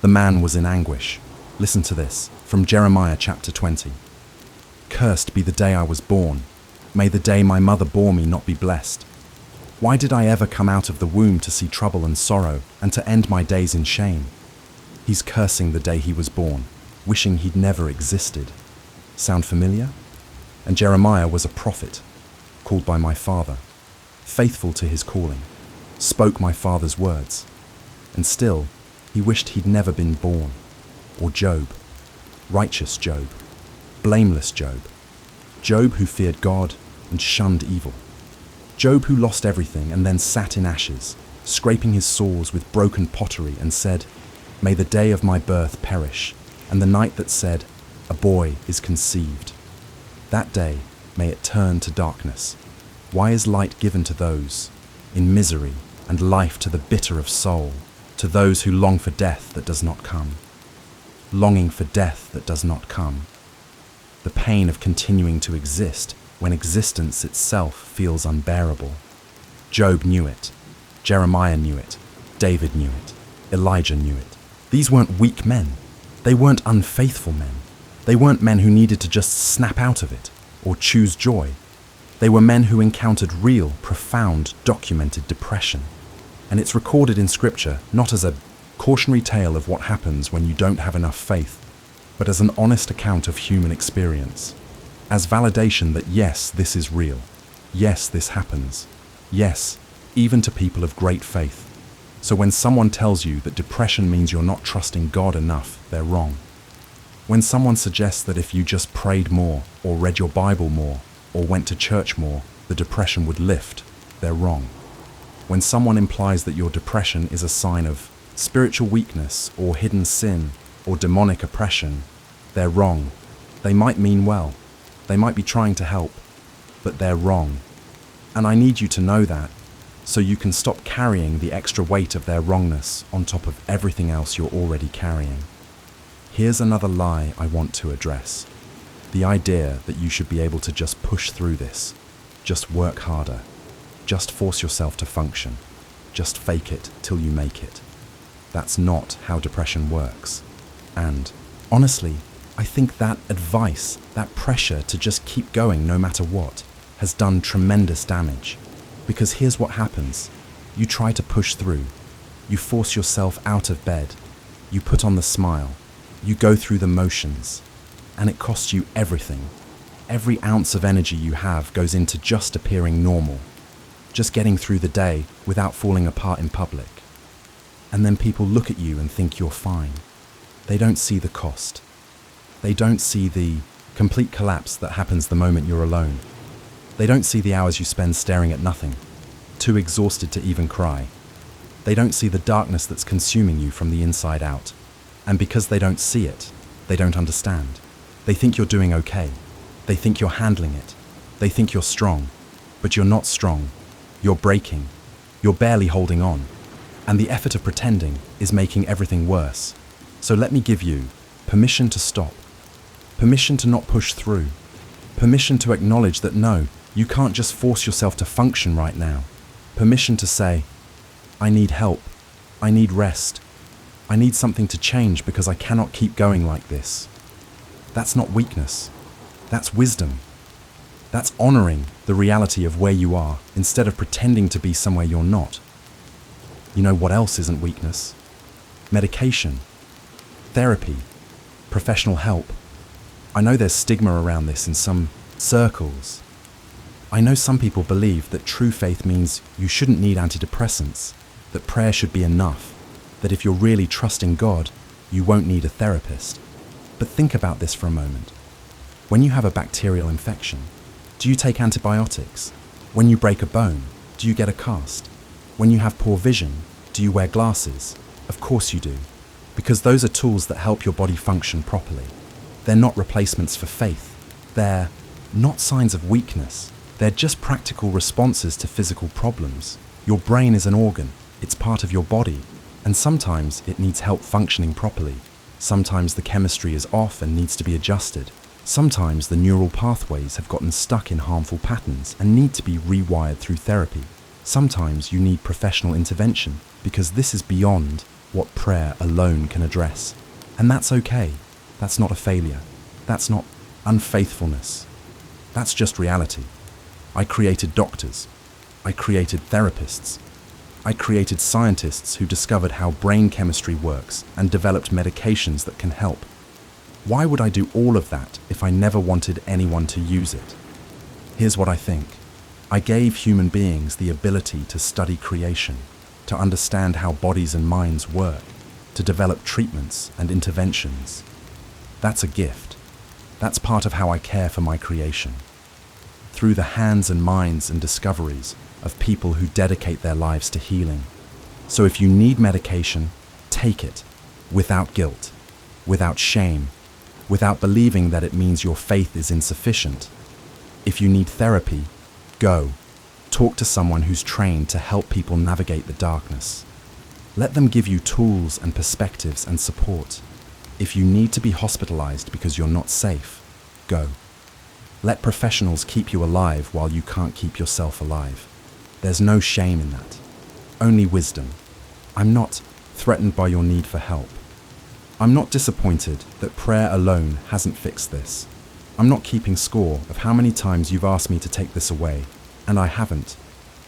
The man was in anguish. Listen to this, from Jeremiah chapter 20. Cursed be the day I was born. May the day my mother bore me not be blessed. Why did I ever come out of the womb to see trouble and sorrow, and to end my days in shame? He's cursing the day he was born, wishing he'd never existed. Sound familiar? And Jeremiah was a prophet, called by my father, faithful to his calling, spoke my father's words, and still he wished he'd never been born. Or Job, righteous Job, blameless Job, Job who feared God and shunned evil, Job who lost everything and then sat in ashes, scraping his sores with broken pottery and said, "May the day of my birth perish, and the night that said, a boy is conceived. That day may it turn to darkness. Why is light given to those in misery, and life to the bitter of soul, to those who long for death that does not come? Longing for death that does not come. The pain of continuing to exist when existence itself feels unbearable." Job knew it. Jeremiah knew it. David knew it. Elijah knew it. These weren't weak men. They weren't unfaithful men. They weren't men who needed to just snap out of it or choose joy. They were men who encountered real, profound, documented depression. And it's recorded in Scripture not as a cautionary tale of what happens when you don't have enough faith, but as an honest account of human experience. As validation that yes, this is real. Yes, this happens. Yes, even to people of great faith. So when someone tells you that depression means you're not trusting God enough, they're wrong. When someone suggests that if you just prayed more, or read your Bible more, or went to church more, the depression would lift, they're wrong. When someone implies that your depression is a sign of spiritual weakness, or hidden sin, or demonic oppression, they're wrong. They might mean well. They might be trying to help, but they're wrong. And I need you to know that, so you can stop carrying the extra weight of their wrongness on top of everything else you're already carrying. Here's another lie I want to address. The idea that you should be able to just push through this, just work harder, just force yourself to function, just fake it till you make it. That's not how depression works. And honestly, I think that advice, that pressure to just keep going no matter what, has done tremendous damage. Because here's what happens. You try to push through. You force yourself out of bed. You put on the smile. You go through the motions. And it costs you everything. Every ounce of energy you have goes into just appearing normal. Just getting through the day without falling apart in public. And then people look at you and think you're fine. They don't see the cost. They don't see the complete collapse that happens the moment you're alone. They don't see the hours you spend staring at nothing, too exhausted to even cry. They don't see the darkness that's consuming you from the inside out. And because they don't see it, they don't understand. They think you're doing okay. They think you're handling it. They think you're strong. But you're not strong. You're breaking. You're barely holding on. And the effort of pretending is making everything worse. So let me give you permission to stop. Permission to not push through. Permission to acknowledge that no, you can't just force yourself to function right now. Permission to say, I need help. I need rest. I need something to change because I cannot keep going like this. That's not weakness. That's wisdom. That's honoring the reality of where you are instead of pretending to be somewhere you're not. You know what else isn't weakness? Medication, therapy, professional help. I know there's stigma around this in some circles. I know some people believe that true faith means you shouldn't need antidepressants, that prayer should be enough, that if you're really trusting God, you won't need a therapist. But think about this for a moment. When you have a bacterial infection, do you take antibiotics? When you break a bone, do you get a cast? When you have poor vision, do you wear glasses? Of course you do, because those are tools that help your body function properly. They're not replacements for faith. They're not signs of weakness. They're just practical responses to physical problems. Your brain is an organ. It's part of your body. And sometimes it needs help functioning properly. Sometimes the chemistry is off and needs to be adjusted. Sometimes the neural pathways have gotten stuck in harmful patterns and need to be rewired through therapy. Sometimes you need professional intervention because this is beyond what prayer alone can address. And that's okay. That's not a failure. That's not unfaithfulness. That's just reality. I created doctors. I created therapists. I created scientists who discovered how brain chemistry works and developed medications that can help. Why would I do all of that if I never wanted anyone to use it? Here's what I think. I gave human beings the ability to study creation, to understand how bodies and minds work, to develop treatments and interventions. That's a gift. That's part of how I care for my creation. Through the hands and minds and discoveries of people who dedicate their lives to healing. So if you need medication, take it, without guilt, without shame, without believing that it means your faith is insufficient. If you need therapy, go. Talk to someone who's trained to help people navigate the darkness. Let them give you tools and perspectives and support. If you need to be hospitalized because you're not safe, go. Let professionals keep you alive while you can't keep yourself alive. There's no shame in that. Only wisdom. I'm not threatened by your need for help. I'm not disappointed that prayer alone hasn't fixed this. I'm not keeping score of how many times you've asked me to take this away, and I haven't.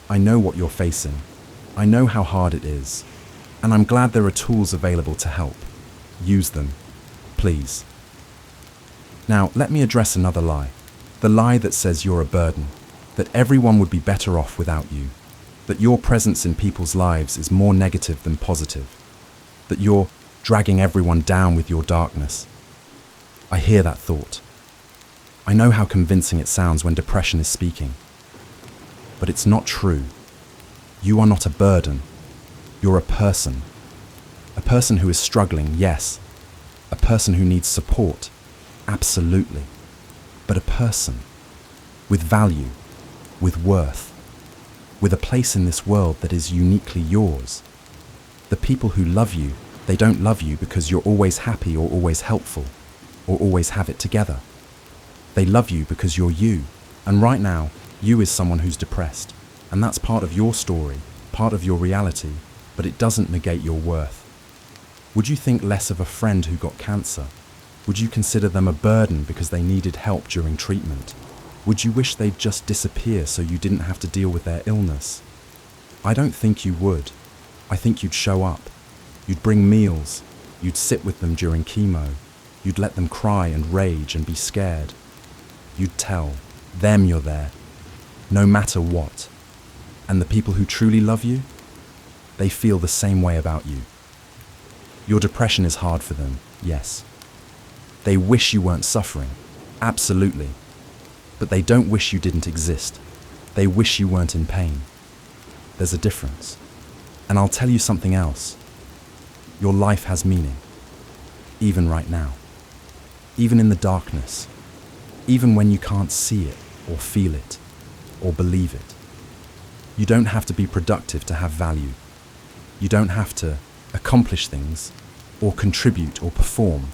I know what you're facing. I know how hard it is. And I'm glad there are tools available to help. Use them, please. Now, let me address another lie. The lie that says you're a burden, that everyone would be better off without you, that your presence in people's lives is more negative than positive, that you're dragging everyone down with your darkness. I hear that thought. I know how convincing it sounds when depression is speaking. But it's not true. You are not a burden. You're a person. A person who is struggling, yes. A person who needs support, absolutely. But a person with value, with worth, with a place in this world that is uniquely yours. The people who love you, they don't love you because you're always happy or always helpful or always have it together. They love you because you're you. And right now, you is someone who's depressed. And that's part of your story, part of your reality, but it doesn't negate your worth. Would you think less of a friend who got cancer? Would you consider them a burden because they needed help during treatment? Would you wish they'd just disappear so you didn't have to deal with their illness? I don't think you would. I think you'd show up. You'd bring meals. You'd sit with them during chemo. You'd let them cry and rage and be scared. You'd tell them you're there, no matter what. And the people who truly love you, they feel the same way about you. Your depression is hard for them, yes. They wish you weren't suffering, absolutely. But they don't wish you didn't exist. They wish you weren't in pain. There's a difference. And I'll tell you something else. Your life has meaning, even right now. Even in the darkness. Even when you can't see it, or feel it, or believe it. You don't have to be productive to have value. You don't have to accomplish things, or contribute or perform.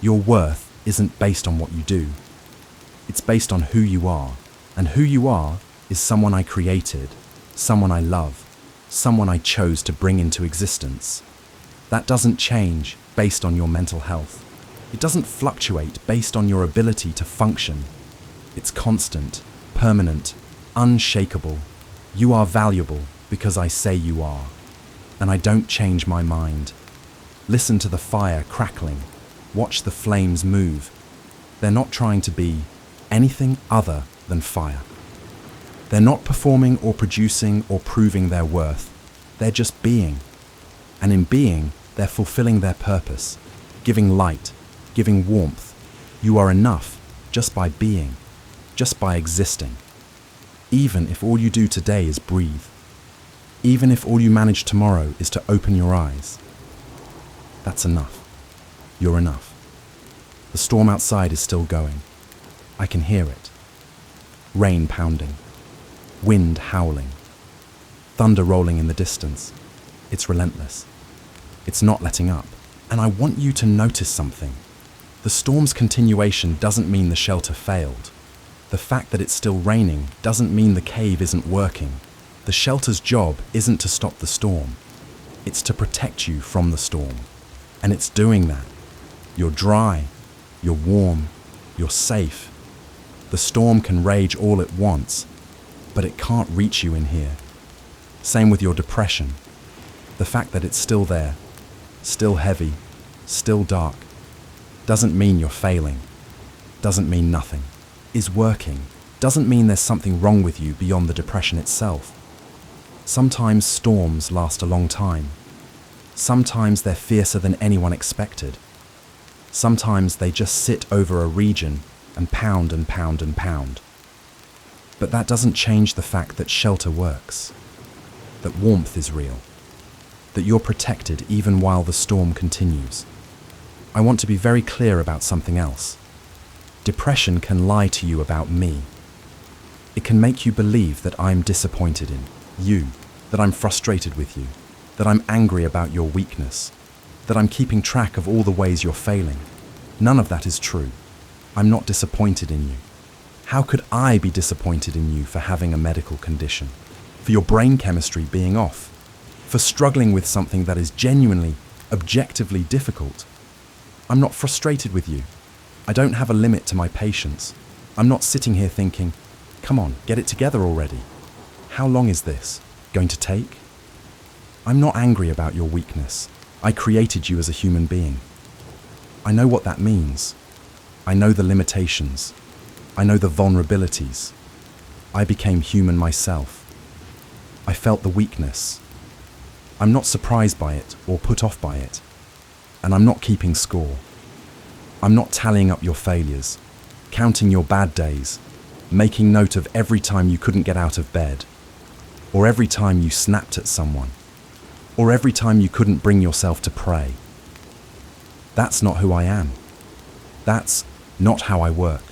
Your worth isn't based on what you do. It's based on who you are. And who you are is someone I created, someone I love, someone I chose to bring into existence. That doesn't change based on your mental health. It doesn't fluctuate based on your ability to function. It's constant, permanent, unshakable. You are valuable because I say you are. And I don't change my mind. Listen to the fire crackling. Watch the flames move. They're not trying to be anything other than fire. They're not performing or producing or proving their worth. They're just being. And in being, they're fulfilling their purpose, giving light, giving warmth. You are enough just by being, just by existing. Even if all you do today is breathe. Even if all you manage tomorrow is to open your eyes. That's enough. You're enough. The storm outside is still going. I can hear it. Rain pounding, wind howling, thunder rolling in the distance. It's relentless. It's not letting up. And I want you to notice something. The storm's continuation doesn't mean the shelter failed. The fact that it's still raining doesn't mean the cave isn't working. The shelter's job isn't to stop the storm. It's to protect you from the storm. And it's doing that. You're dry. You're warm. You're safe. The storm can rage all it wants, but it can't reach you in here. Same with your depression. The fact that it's still there, still heavy, still dark, doesn't mean you're failing. Doesn't mean nothing is working. Doesn't mean there's something wrong with you beyond the depression itself. Sometimes storms last a long time. Sometimes they're fiercer than anyone expected. Sometimes they just sit over a region and pound and pound and pound. But that doesn't change the fact that shelter works, that warmth is real, that you're protected even while the storm continues. I want to be very clear about something else. Depression can lie to you about me. It can make you believe that I'm disappointed in you, that I'm frustrated with you, that I'm angry about your weakness, that I'm keeping track of all the ways you're failing. None of that is true. I'm not disappointed in you. How could I be disappointed in you for having a medical condition, for your brain chemistry being off, for struggling with something that is genuinely, objectively difficult? I'm not frustrated with you. I don't have a limit to my patience. I'm not sitting here thinking, come on, get it together already. How long is this going to take? I'm not angry about your weakness. I created you as a human being. I know what that means. I know the limitations. I know the vulnerabilities. I became human myself. I felt the weakness. I'm not surprised by it or put off by it. And I'm not keeping score. I'm not tallying up your failures, counting your bad days, making note of every time you couldn't get out of bed, or every time you snapped at someone, or every time you couldn't bring yourself to pray. That's not who I am. That's not how I work.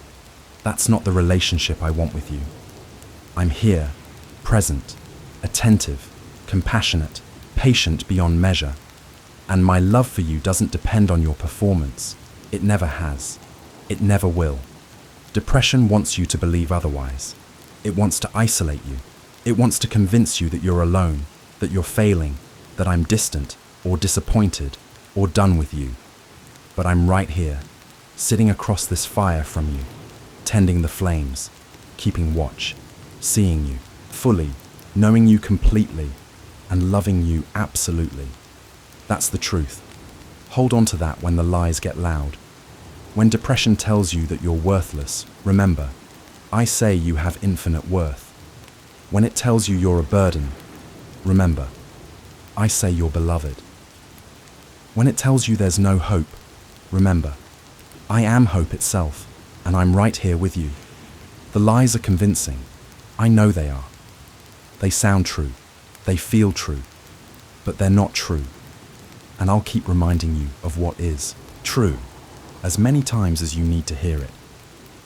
That's not the relationship I want with you. I'm here, present, attentive, compassionate, patient beyond measure. And my love for you doesn't depend on your performance. It never has. It never will. Depression wants you to believe otherwise. It wants to isolate you. It wants to convince you that you're alone, that you're failing, that I'm distant or disappointed or done with you. But I'm right here, sitting across this fire from you, tending the flames, keeping watch, seeing you fully, knowing you completely, and loving you absolutely. That's the truth. Hold on to that when the lies get loud. When depression tells you that you're worthless, remember, I say you have infinite worth. When it tells you you're a burden, remember, I say you're beloved. When it tells you there's no hope, remember, I am hope itself, and I'm right here with you. The lies are convincing. I know they are. They sound true. They feel true. But they're not true. And I'll keep reminding you of what is true as many times as you need to hear it.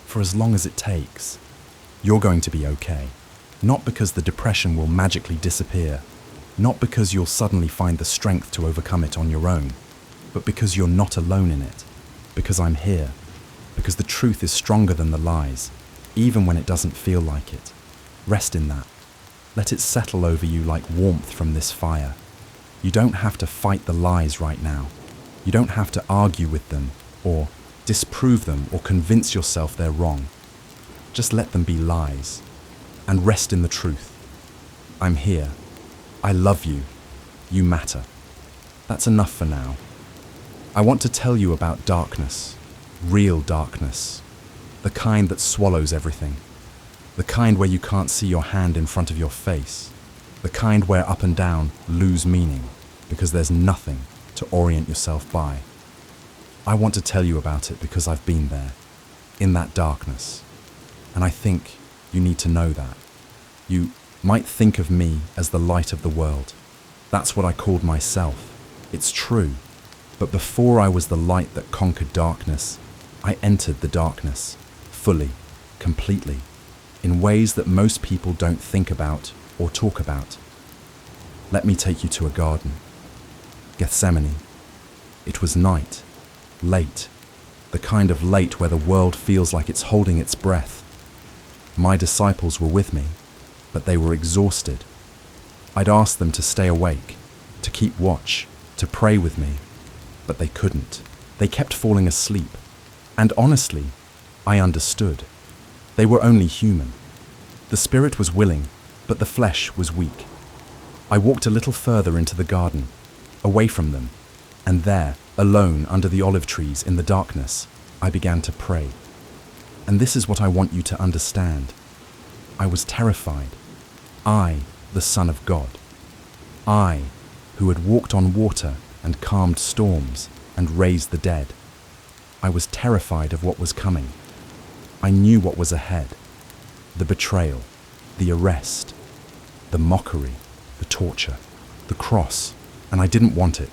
For as long as it takes, you're going to be okay. Not because the depression will magically disappear, not because you'll suddenly find the strength to overcome it on your own, but because you're not alone in it. Because I'm here. Because the truth is stronger than the lies, even when it doesn't feel like it. Rest in that. Let it settle over you like warmth from this fire. You don't have to fight the lies right now. You don't have to argue with them, or disprove them, or convince yourself they're wrong. Just let them be lies, and rest in the truth. I'm here. I love you. You matter. That's enough for now. I want to tell you about darkness, real darkness, the kind that swallows everything, the kind where you can't see your hand in front of your face, the kind where up and down lose meaning because there's nothing to orient yourself by. I want to tell you about it because I've been there, in that darkness, and I think you need to know that. You might think of me as the light of the world. That's what I called myself. It's true. But before I was the light that conquered darkness, I entered the darkness, fully, completely, in ways that most people don't think about or talk about. Let me take you to a garden. Gethsemane. It was night, late, the kind of late where the world feels like it's holding its breath. My disciples were with me, but they were exhausted. I'd asked them to stay awake, to keep watch, to pray with me, but they couldn't. They kept falling asleep. And honestly, I understood. They were only human. The spirit was willing, but the flesh was weak. I walked a little further into the garden, away from them, and there, alone under the olive trees in the darkness, I began to pray. And this is what I want you to understand. I was terrified. I, the Son of God. I, who had walked on water and calmed storms and raised the dead. I was terrified of what was coming. I knew what was ahead. The betrayal, the arrest, the mockery, the torture, the cross, and I didn't want it.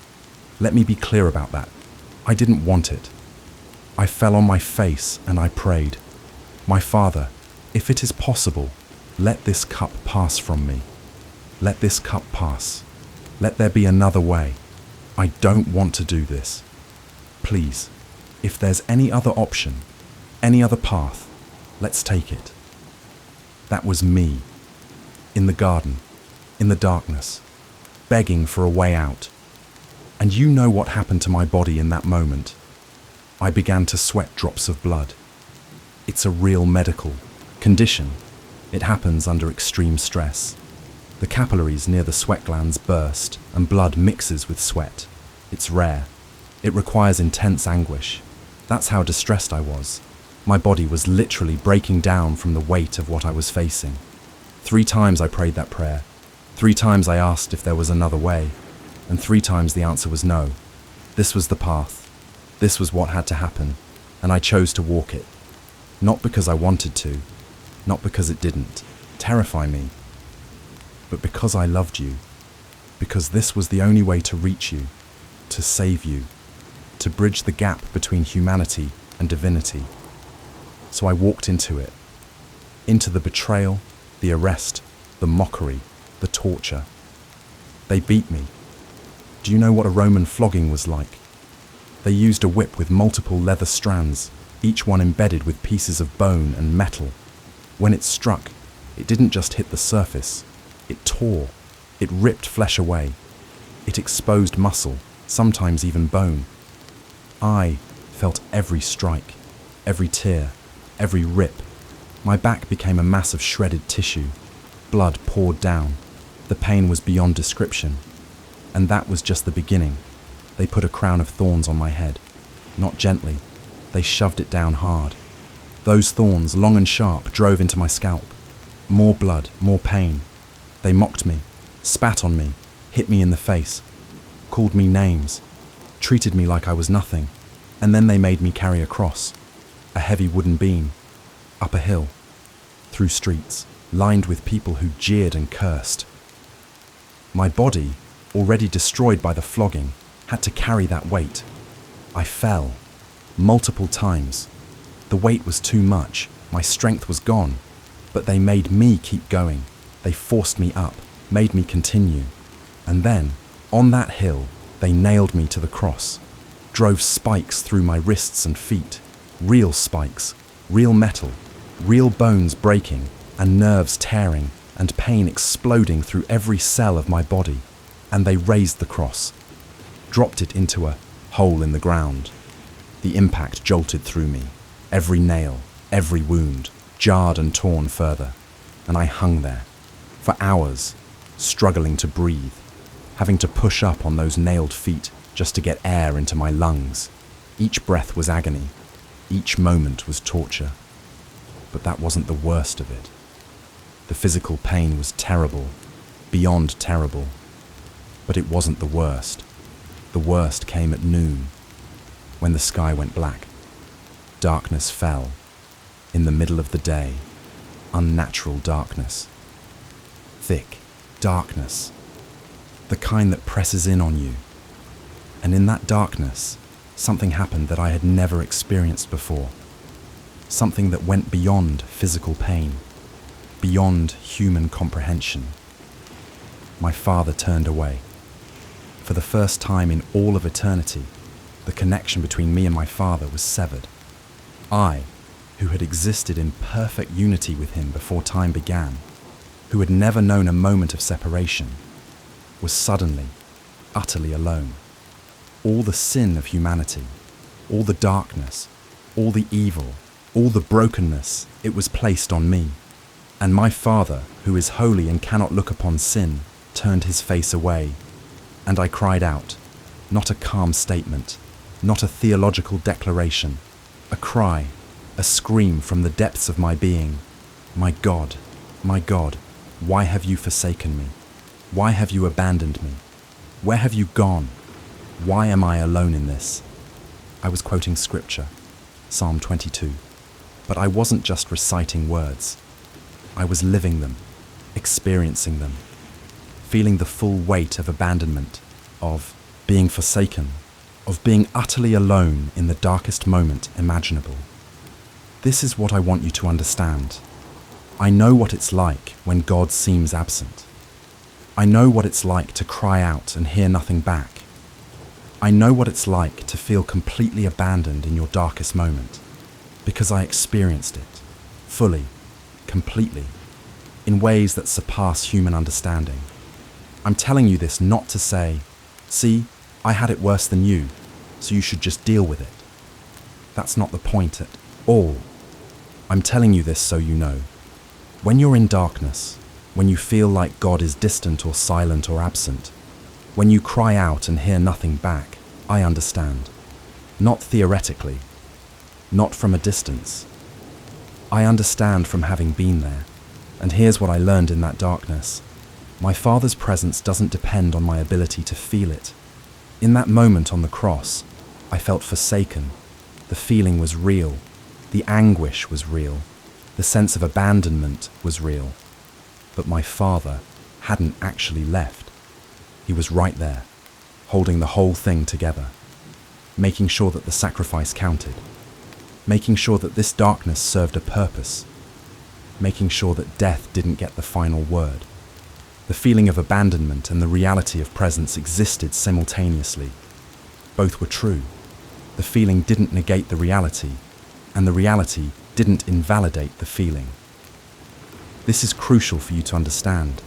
Let me be clear about that. I didn't want it. I fell on my face and I prayed, "My Father, if it is possible, let this cup pass from me. Let this cup pass. Let there be another way. I don't want to do this. Please, if there's any other option, any other path, let's take it." That was me, in the garden, in the darkness, begging for a way out. And you know what happened to my body in that moment. I began to sweat drops of blood. It's a real medical condition. It happens under extreme stress. The capillaries near the sweat glands burst and blood mixes with sweat. It's rare. It requires intense anguish. That's how distressed I was. My body was literally breaking down from the weight of what I was facing. 3 times I prayed that prayer. 3 times I asked if there was another way. And 3 times the answer was no. This was the path. This was what had to happen. And I chose to walk it. Not because I wanted to. Not because it didn't terrify me. But because I loved you. Because this was the only way to reach you. To save you. To bridge the gap between humanity and divinity. So I walked into it. Into the betrayal, the arrest, the mockery, the torture. They beat me. Do you know what a Roman flogging was like? They used a whip with multiple leather strands, each one embedded with pieces of bone and metal. When it struck, it didn't just hit the surface. It tore. It ripped flesh away. It exposed muscle, sometimes even bone. I felt every strike, every tear, every rip. My back became a mass of shredded tissue. Blood poured down. The pain was beyond description. And that was just the beginning. They put a crown of thorns on my head. Not gently. They shoved it down hard. Those thorns, long and sharp, drove into my scalp. More blood, more pain. They mocked me, spat on me, hit me in the face, called me names, treated me like I was nothing, and then they made me carry a cross, a heavy wooden beam, up a hill, through streets, lined with people who jeered and cursed. My body, already destroyed by the flogging, had to carry that weight. I fell, multiple times. The weight was too much, my strength was gone, but they made me keep going. They forced me up, made me continue. And then, on that hill, they nailed me to the cross, drove spikes through my wrists and feet, real spikes, real metal, real bones breaking, and nerves tearing, and pain exploding through every cell of my body. And they raised the cross, dropped it into a hole in the ground. The impact jolted through me, every nail, every wound, jarred and torn further, and I hung there, for hours, struggling to breathe, having to push up on those nailed feet just to get air into my lungs. Each breath was agony, each moment was torture. But that wasn't the worst of it. The physical pain was terrible, beyond terrible. But it wasn't the worst. The worst came at noon, when the sky went black. Darkness fell, in the middle of the day, unnatural darkness. Thick darkness, the kind that presses in on you. And in that darkness, something happened that I had never experienced before. Something that went beyond physical pain, beyond human comprehension. My father turned away. For the first time in all of eternity, the connection between me and my father was severed. I, who had existed in perfect unity with him before time began, who had never known a moment of separation, was suddenly, utterly alone. All the sin of humanity, all the darkness, all the evil, all the brokenness, it was placed on me. And my Father, who is holy and cannot look upon sin, turned his face away. And I cried out, not a calm statement, not a theological declaration, a cry, a scream from the depths of my being. My God, why have you forsaken me? Why have you abandoned me? Where have you gone? Why am I alone in this? I was quoting scripture, Psalm 22, but I wasn't just reciting words. I was living them, experiencing them, feeling the full weight of abandonment, of being forsaken, of being utterly alone in the darkest moment imaginable. This is what I want you to understand. I know what it's like when God seems absent. I know what it's like to cry out and hear nothing back. I know what it's like to feel completely abandoned in your darkest moment, because I experienced it, fully, completely, in ways that surpass human understanding. I'm telling you this not to say, see, I had it worse than you, so you should just deal with it. That's not the point at all. I'm telling you this so you know. When you're in darkness, when you feel like God is distant or silent or absent, when you cry out and hear nothing back, I understand. Not theoretically, not from a distance. I understand from having been there. And here's what I learned in that darkness. My Father's presence doesn't depend on my ability to feel it. In that moment on the cross, I felt forsaken. The feeling was real. The anguish was real. The sense of abandonment was real. But my Father hadn't actually left. He was right there, holding the whole thing together, making sure that the sacrifice counted, making sure that this darkness served a purpose, making sure that death didn't get the final word. The feeling of abandonment and the reality of presence existed simultaneously. Both were true. The feeling didn't negate the reality, and the reality didn't invalidate the feeling. This is crucial for you to understand.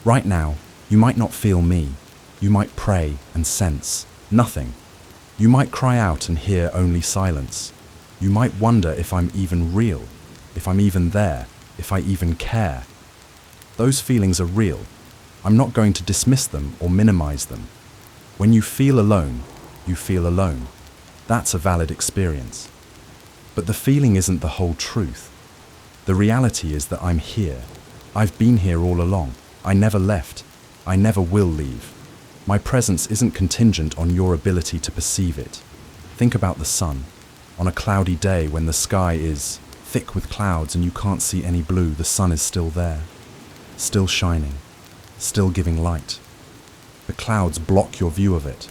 Right now, you might not feel me. You might pray and sense nothing. You might cry out and hear only silence. You might wonder if I'm even real, if I'm even there, if I even care. Those feelings are real. I'm not going to dismiss them or minimize them. When you feel alone, you feel alone. That's a valid experience. But the feeling isn't the whole truth. The reality is that I'm here. I've been here all along. I never left. I never will leave. My presence isn't contingent on your ability to perceive it. Think about the sun. On a cloudy day when the sky is thick with clouds and you can't see any blue, the sun is still there, still shining, still giving light. The clouds block your view of it,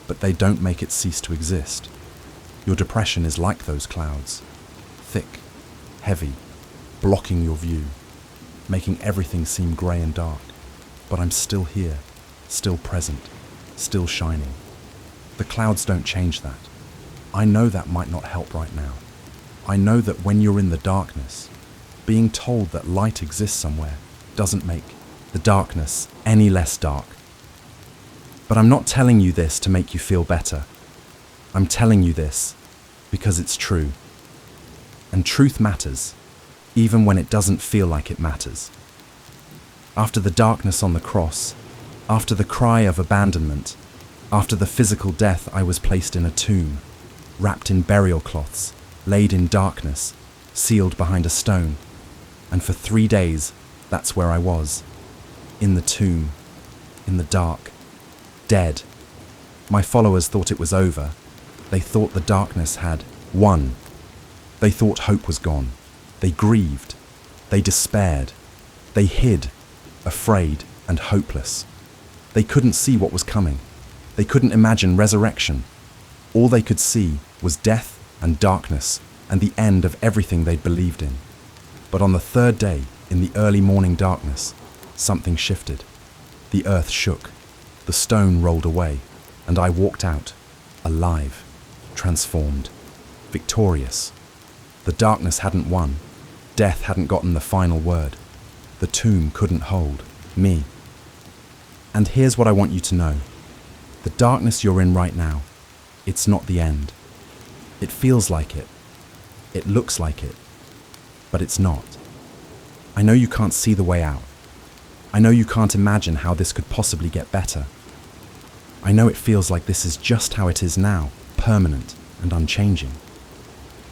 but they don't make it cease to exist. Your depression is like those clouds, thick, heavy, blocking your view, making everything seem grey and dark. But I'm still here, still present, still shining. The clouds don't change that. I know that might not help right now. I know that when you're in the darkness, being told that light exists somewhere doesn't make the darkness any less dark. But I'm not telling you this to make you feel better. I'm telling you this because it's true. And truth matters, even when it doesn't feel like it matters. After the darkness on the cross, after the cry of abandonment, after the physical death, I was placed in a tomb, wrapped in burial cloths, laid in darkness, sealed behind a stone. And for 3 days, that's where I was. In the tomb, in the dark, dead. My followers thought it was over. They thought the darkness had won. They thought hope was gone. They grieved. They despaired. They hid, afraid and hopeless. They couldn't see what was coming. They couldn't imagine resurrection. All they could see was death and darkness and the end of everything they'd believed in. But on the third day, in the early morning darkness, something shifted. The earth shook, the stone rolled away, and I walked out, alive, transformed, victorious. The darkness hadn't won. Death hadn't gotten the final word. The tomb couldn't hold me. And here's what I want you to know. The darkness you're in right now, it's not the end. It feels like it. It looks like it. But it's not. I know you can't see the way out. I know you can't imagine how this could possibly get better. I know it feels like this is just how it is now, permanent and unchanging.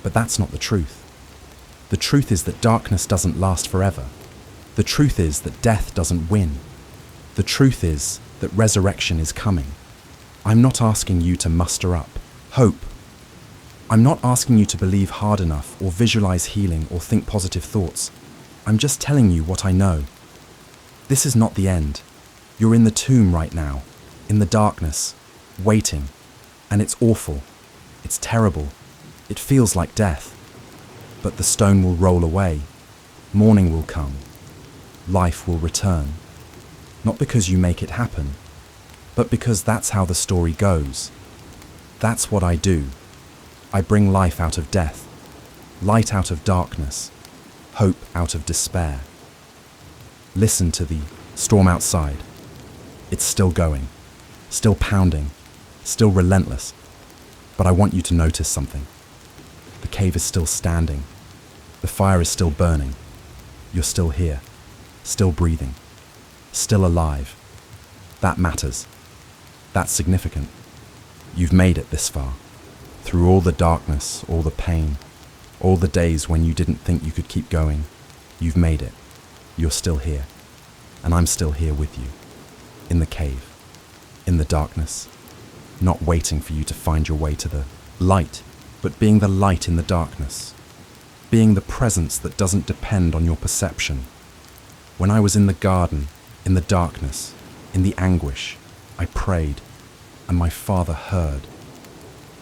But that's not the truth. The truth is that darkness doesn't last forever. The truth is that death doesn't win. The truth is that resurrection is coming. I'm not asking you to muster up hope. I'm not asking you to believe hard enough or visualize healing or think positive thoughts. I'm just telling you what I know. This is not the end. You're in the tomb right now, in the darkness, waiting. And it's awful. It's terrible. It feels like death. But the stone will roll away. Morning will come. Life will return. Not because you make it happen, but because that's how the story goes. That's what I do. I bring life out of death, light out of darkness, hope out of despair. Listen to the storm outside. It's still going, still pounding, still relentless. But I want you to notice something. The cave is still standing. The fire is still burning. You're still here, still breathing, still alive. That matters. That's significant. You've made it this far. Through all the darkness, all the pain, all the days when you didn't think you could keep going, you've made it. You're still here. And I'm still here with you. In the cave. In the darkness. Not waiting for you to find your way to the light, but being the light in the darkness. Being the presence that doesn't depend on your perception. When I was in the garden, in the darkness, in the anguish, I prayed, and my Father heard.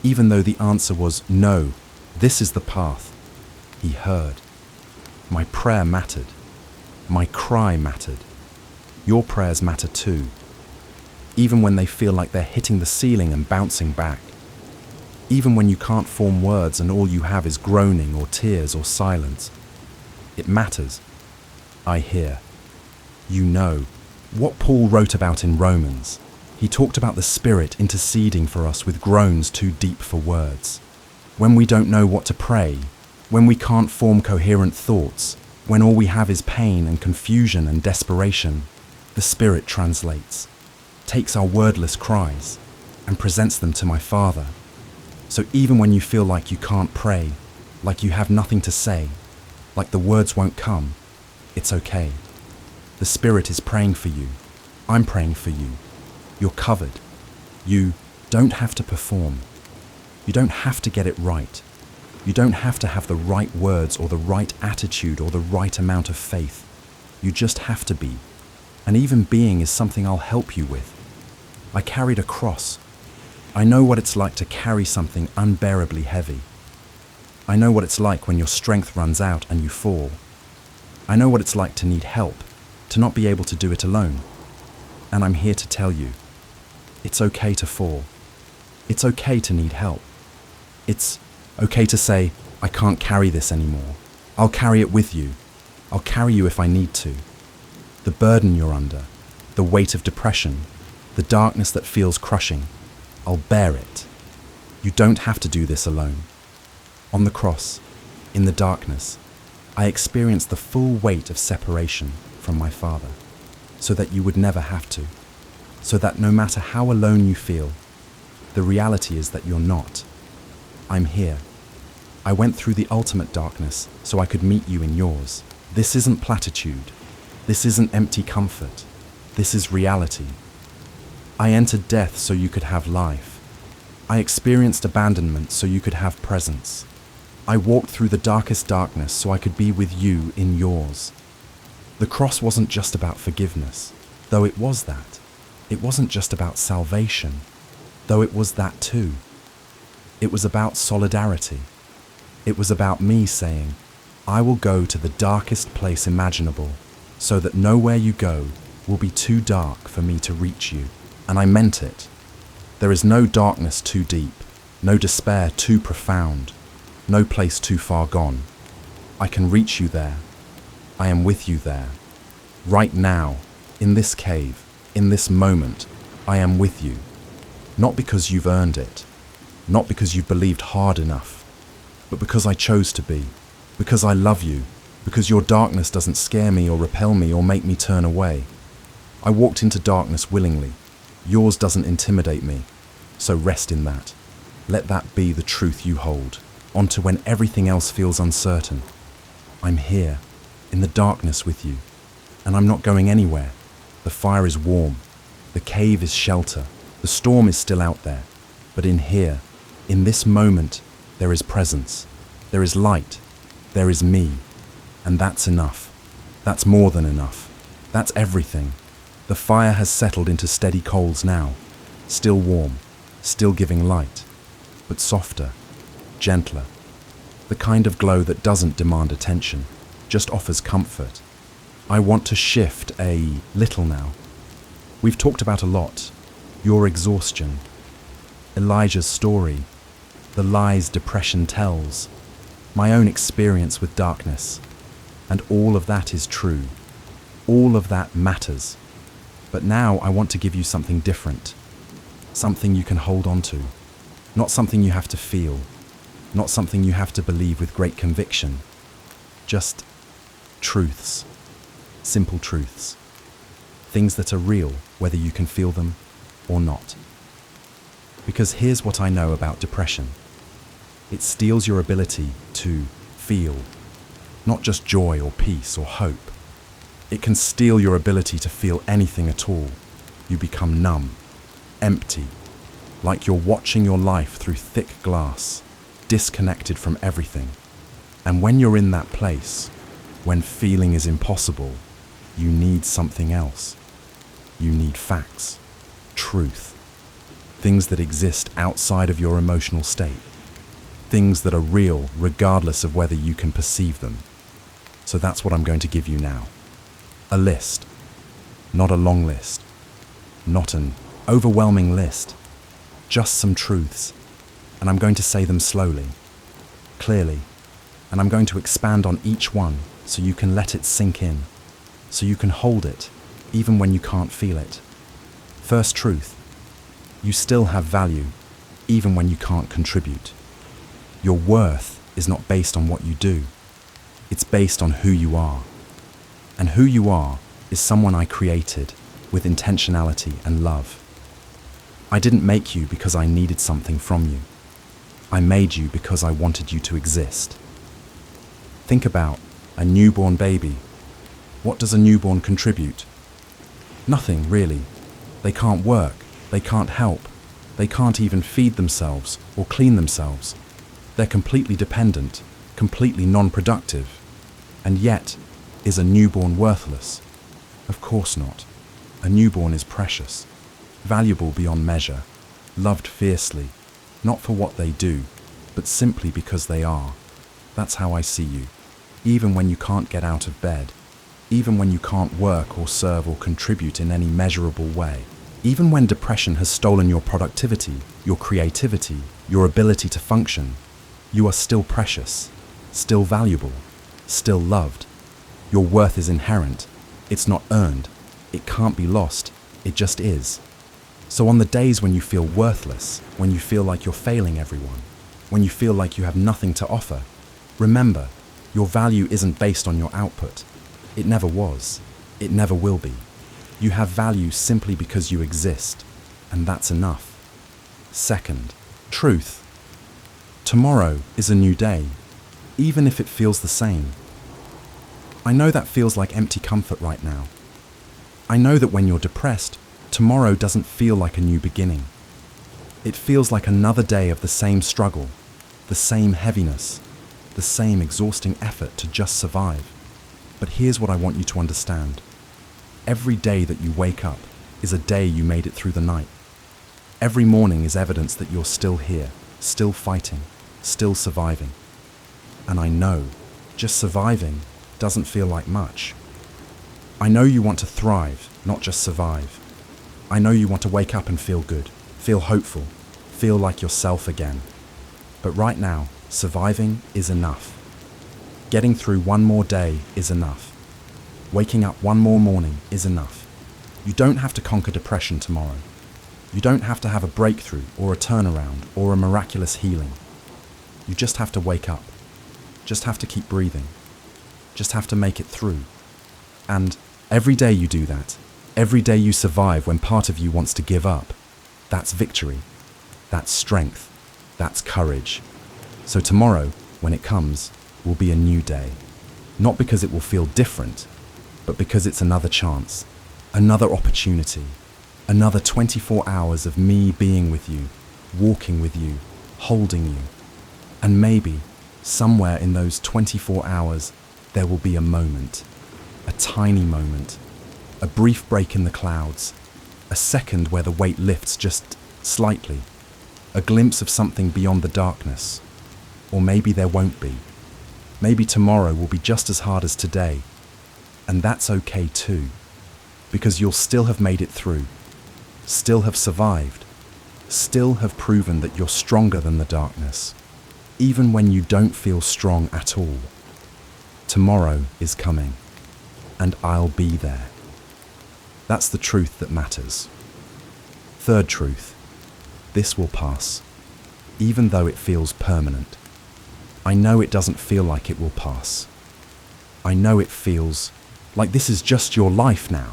Even though the answer was no, this is the path, He heard. My prayer mattered. My cry mattered. Your prayers matter too. Even when they feel like they're hitting the ceiling and bouncing back. Even when you can't form words and all you have is groaning or tears or silence. It matters. I hear. You know. What Paul wrote about in Romans. He talked about the Spirit interceding for us with groans too deep for words. When we don't know what to pray, when we can't form coherent thoughts, when all we have is pain and confusion and desperation, the Spirit translates, takes our wordless cries, and presents them to my Father. So even when you feel like you can't pray, like you have nothing to say, like the words won't come, it's okay. The Spirit is praying for you. I'm praying for you. You're covered. You don't have to perform. You don't have to get it right. You don't have to have the right words or the right attitude or the right amount of faith. You just have to be. And even being is something I'll help you with. I carried a cross. I know what it's like to carry something unbearably heavy. I know what it's like when your strength runs out and you fall. I know what it's like to need help, to not be able to do it alone. And I'm here to tell you, it's okay to fall. It's okay to need help. It's okay to say, I can't carry this anymore. I'll carry it with you. I'll carry you if I need to. The burden you're under, the weight of depression, the darkness that feels crushing, I'll bear it. You don't have to do this alone. On the cross, in the darkness, I experienced the full weight of separation from my Father, so that you would never have to. So that no matter how alone you feel, the reality is that you're not. I'm here. I went through the ultimate darkness so I could meet you in yours. This isn't platitude. This isn't empty comfort. This is reality. I entered death so you could have life. I experienced abandonment so you could have presence. I walked through the darkest darkness so I could be with you in yours. The cross wasn't just about forgiveness, though it was that. It wasn't just about salvation, though it was that too. It was about solidarity. It was about me saying, I will go to the darkest place imaginable so that nowhere you go will be too dark for me to reach you. And I meant it. There is no darkness too deep, no despair too profound, no place too far gone. I can reach you there. I am with you there. Right now, in this cave, in this moment, I am with you. Not because you've earned it, not because you've believed hard enough, but because I chose to be, because I love you, because your darkness doesn't scare me or repel me or make me turn away. I walked into darkness willingly. Yours doesn't intimidate me, so rest in that. Let that be the truth you hold, onto when everything else feels uncertain. I'm here, in the darkness with you, and I'm not going anywhere. The fire is warm, the cave is shelter, the storm is still out there, but in here, in this moment, there is presence, there is light, there is me, and that's enough. That's more than enough. That's everything. The fire has settled into steady coals now, still warm, still giving light, but softer, gentler. The kind of glow that doesn't demand attention, just offers comfort. I want to shift a little now. We've talked about a lot. Your exhaustion, Elijah's story, the lies depression tells, my own experience with darkness, and all of that is true. All of that matters. But now I want to give you something different, something you can hold on to, not something you have to feel, not something you have to believe with great conviction, just truths, simple truths, things that are real whether you can feel them or not. Because here's what I know about depression. It steals your ability to feel, not just joy or peace or hope. It can steal your ability to feel anything at all. You become numb, empty, like you're watching your life through thick glass, disconnected from everything. And when you're in that place, when feeling is impossible, you need something else. You need facts, truth, things that exist outside of your emotional state, things that are real regardless of whether you can perceive them. So that's what I'm going to give you now. A list, not a long list, not an overwhelming list, just some truths, and I'm going to say them slowly, clearly, and I'm going to expand on each one so you can let it sink in, so you can hold it even when you can't feel it. First truth, you still have value even when you can't contribute. Your worth is not based on what you do, it's based on who you are. And who you are is someone I created with intentionality and love. I didn't make you because I needed something from you. I made you because I wanted you to exist. Think about a newborn baby. What does a newborn contribute? Nothing, really. They can't work, they can't help, they can't even feed themselves or clean themselves. They're completely dependent, completely non-productive. And yet, is a newborn worthless? Of course not. A newborn is precious, valuable beyond measure, loved fiercely, not for what they do, but simply because they are. That's how I see you. Even when you can't get out of bed, even when you can't work or serve or contribute in any measurable way, even when depression has stolen your productivity, your creativity, your ability to function, you are still precious, still valuable, still loved. Your worth is inherent. It's not earned. It can't be lost. It just is. So on the days when you feel worthless, when you feel like you're failing everyone, when you feel like you have nothing to offer, remember, your value isn't based on your output. It never was. It never will be. You have value simply because you exist, and that's enough. Second, truth. Tomorrow is a new day, even if it feels the same. I know that feels like empty comfort right now. I know that when you're depressed, tomorrow doesn't feel like a new beginning. It feels like another day of the same struggle, the same heaviness, the same exhausting effort to just survive. But here's what I want you to understand. Every day that you wake up is a day you made it through the night. Every morning is evidence that you're still here, still fighting, still surviving. And I know, just surviving doesn't feel like much. I know you want to thrive, not just survive. I know you want to wake up and feel good, feel hopeful, feel like yourself again. But right now, surviving is enough. Getting through one more day is enough. Waking up one more morning is enough. You don't have to conquer depression tomorrow. You don't have to have a breakthrough or a turnaround or a miraculous healing. You just have to wake up. Just have to keep breathing. Just have to make it through. And every day you do that, every day you survive when part of you wants to give up, that's victory. That's strength. That's courage. So tomorrow, when it comes, will be a new day. Not because it will feel different, but because it's another chance, another opportunity, another 24 hours of me being with you, walking with you, holding you. And maybe, somewhere in those 24 hours, there will be a moment, a tiny moment, a brief break in the clouds, a second where the weight lifts just slightly, a glimpse of something beyond the darkness. Or maybe there won't be. Maybe tomorrow will be just as hard as today. And that's okay too, because you'll still have made it through, still have survived, still have proven that you're stronger than the darkness, even when you don't feel strong at all. Tomorrow is coming, and I'll be there. That's the truth that matters. Third truth, this will pass, even though it feels permanent. I know it doesn't feel like it will pass. I know it feels like this is just your life now.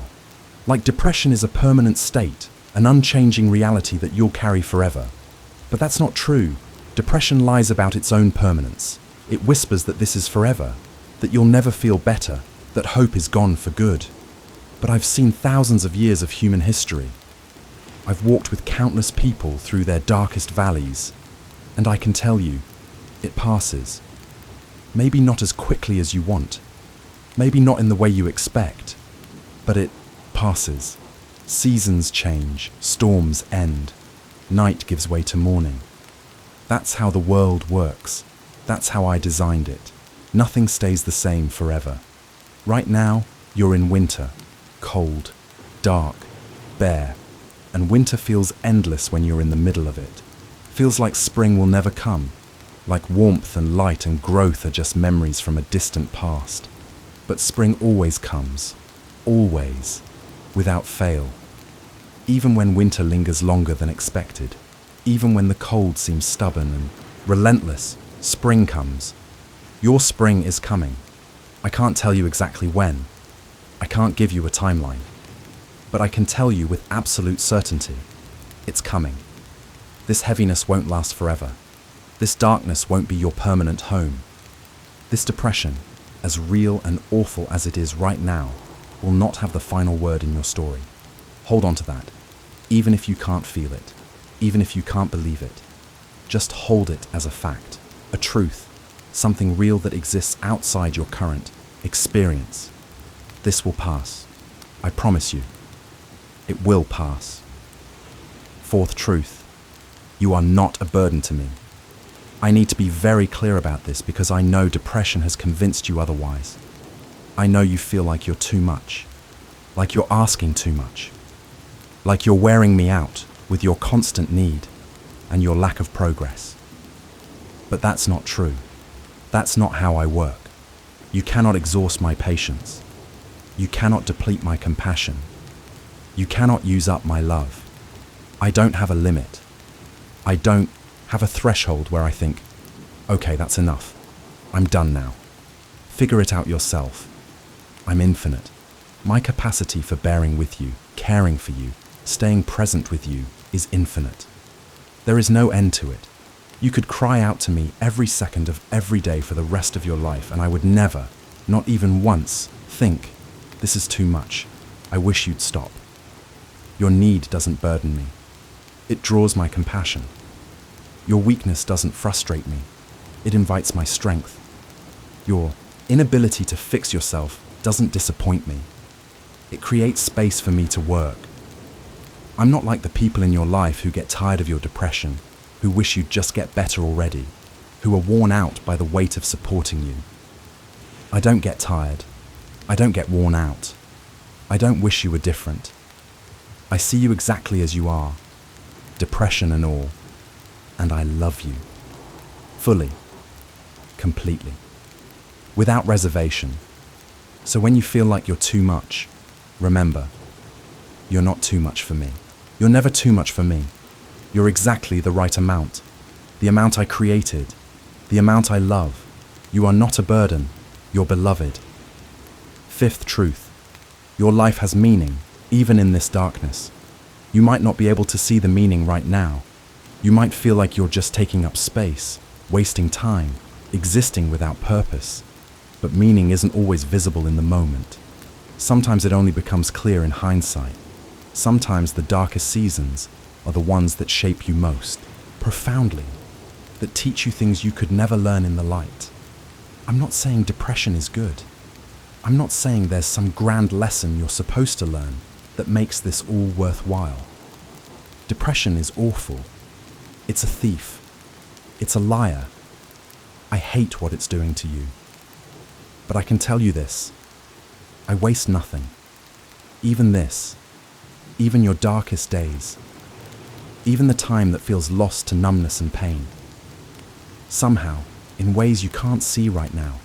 Like depression is a permanent state, an unchanging reality that you'll carry forever. But that's not true. Depression lies about its own permanence. It whispers that this is forever, that you'll never feel better, that hope is gone for good. But I've seen thousands of years of human history. I've walked with countless people through their darkest valleys, and I can tell you, it passes. Maybe not as quickly as you want. Maybe not in the way you expect. But it passes. Seasons change, storms end. Night gives way to morning. That's how the world works. That's how I designed it. Nothing stays the same forever. Right now, you're in winter. Cold, dark, bare. And winter feels endless when you're in the middle of it. Feels like spring will never come. Like warmth and light and growth are just memories from a distant past. But spring always comes. Always. Without fail. Even when winter lingers longer than expected. Even when the cold seems stubborn and relentless, spring comes. Your spring is coming. I can't tell you exactly when. I can't give you a timeline. But I can tell you with absolute certainty, it's coming. This heaviness won't last forever. This darkness won't be your permanent home. This depression, as real and awful as it is right now, will not have the final word in your story. Hold on to that, even if you can't feel it, even if you can't believe it. Just hold it as a fact, a truth, something real that exists outside your current experience. This will pass. I promise you. It will pass. Fourth truth, you are not a burden to me. I need to be very clear about this because I know depression has convinced you otherwise. I know you feel like you're too much, like you're asking too much, like you're wearing me out with your constant need and your lack of progress. But that's not true. That's not how I work. You cannot exhaust my patience. You cannot deplete my compassion. You cannot use up my love. I don't have a limit. I don't have a threshold where I think, okay, that's enough. I'm done now. Figure it out yourself. I'm infinite. My capacity for bearing with you, caring for you, staying present with you is infinite. There is no end to it. You could cry out to me every second of every day for the rest of your life, and I would never, not even once, think, this is too much. I wish you'd stop. Your need doesn't burden me. It draws my compassion. Your weakness doesn't frustrate me. It invites my strength. Your inability to fix yourself doesn't disappoint me. It creates space for me to work. I'm not like the people in your life who get tired of your depression, who wish you'd just get better already, who are worn out by the weight of supporting you. I don't get tired. I don't get worn out. I don't wish you were different. I see you exactly as you are, depression and all, and I love you. Fully, completely, without reservation. So when you feel like you're too much, remember, you're not too much for me. You're never too much for me. You're exactly the right amount, the amount I created, the amount I love. You are not a burden, you're beloved. Fifth truth, your life has meaning, even in this darkness. You might not be able to see the meaning right now. You might feel like you're just taking up space, wasting time, existing without purpose. But meaning isn't always visible in the moment. Sometimes it only becomes clear in hindsight. Sometimes the darkest seasons are the ones that shape you most, profoundly, that teach you things you could never learn in the light. I'm not saying depression is good. I'm not saying there's some grand lesson you're supposed to learn that makes this all worthwhile. Depression is awful. It's a thief. It's a liar. I hate what it's doing to you. But I can tell you this, I waste nothing. Even this, even your darkest days, even the time that feels lost to numbness and pain. Somehow, in ways you can't see right now,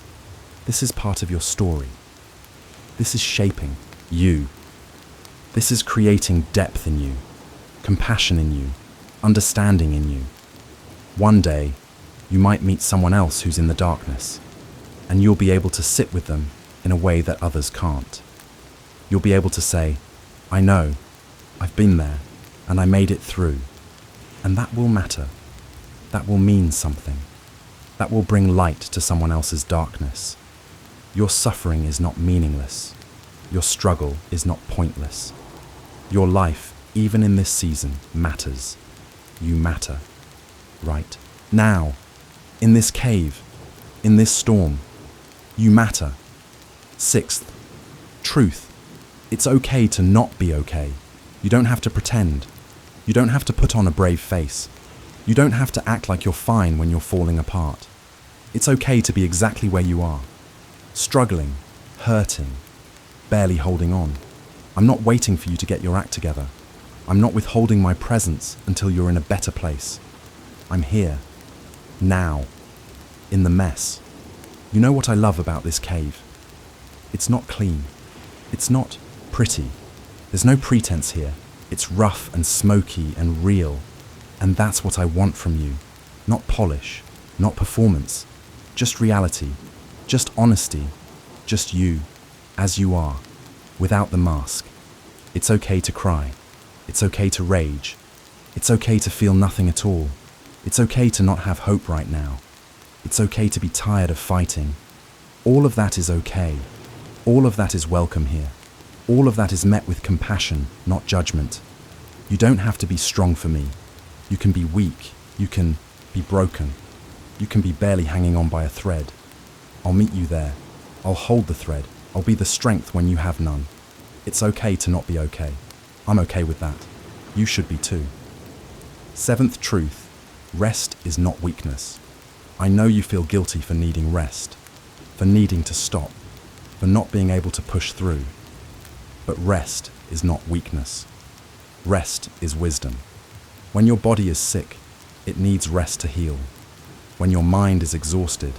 this is part of your story. This is shaping you. This is creating depth in you, compassion in you, understanding in you. One day, you might meet someone else who's in the darkness, and you'll be able to sit with them in a way that others can't. You'll be able to say, I know, I've been there, and I made it through. And that will matter. That will mean something. That will bring light to someone else's darkness. Your suffering is not meaningless. Your struggle is not pointless. Your life, even in this season, matters. You matter. Right now, in this cave, in this storm, you matter. Sixth, truth. It's okay to not be okay. You don't have to pretend. You don't have to put on a brave face. You don't have to act like you're fine when you're falling apart. It's okay to be exactly where you are. Struggling, hurting, barely holding on. I'm not waiting for you to get your act together. I'm not withholding my presence until you're in a better place. I'm here, now, in the mess. You know what I love about this cave? It's not clean. It's not pretty. There's no pretense here. It's rough and smoky and real. And that's what I want from you. Not polish, not performance. Just reality. Just honesty. Just you, as you are, without the mask. It's okay to cry. It's okay to rage. It's okay to feel nothing at all. It's okay to not have hope right now. It's okay to be tired of fighting. All of that is okay. All of that is welcome here. All of that is met with compassion, not judgment. You don't have to be strong for me. You can be weak. You can be broken. You can be barely hanging on by a thread. I'll meet you there. I'll hold the thread. I'll be the strength when you have none. It's okay to not be okay. I'm okay with that. You should be too. Seventh truth. Rest is not weakness. I know you feel guilty for needing rest, for needing to stop, for not being able to push through. But rest is not weakness. Rest is wisdom. When your body is sick, it needs rest to heal. When your mind is exhausted,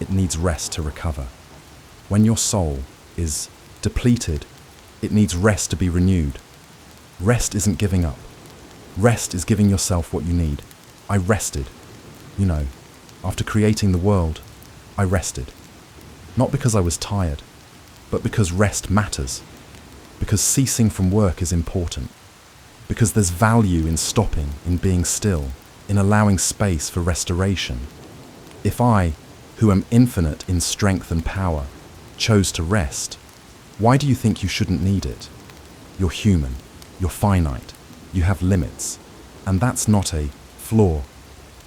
it needs rest to recover. When your soul is depleted, it needs rest to be renewed. Rest isn't giving up. Rest is giving yourself what you need. I rested. You know, after creating the world, I rested. Not because I was tired, but because rest matters. Because ceasing from work is important. Because there's value in stopping, in being still, in allowing space for restoration. If I, who am infinite in strength and power, chose to rest, why do you think you shouldn't need it? You're human. You're finite. You have limits. And that's not a flaw.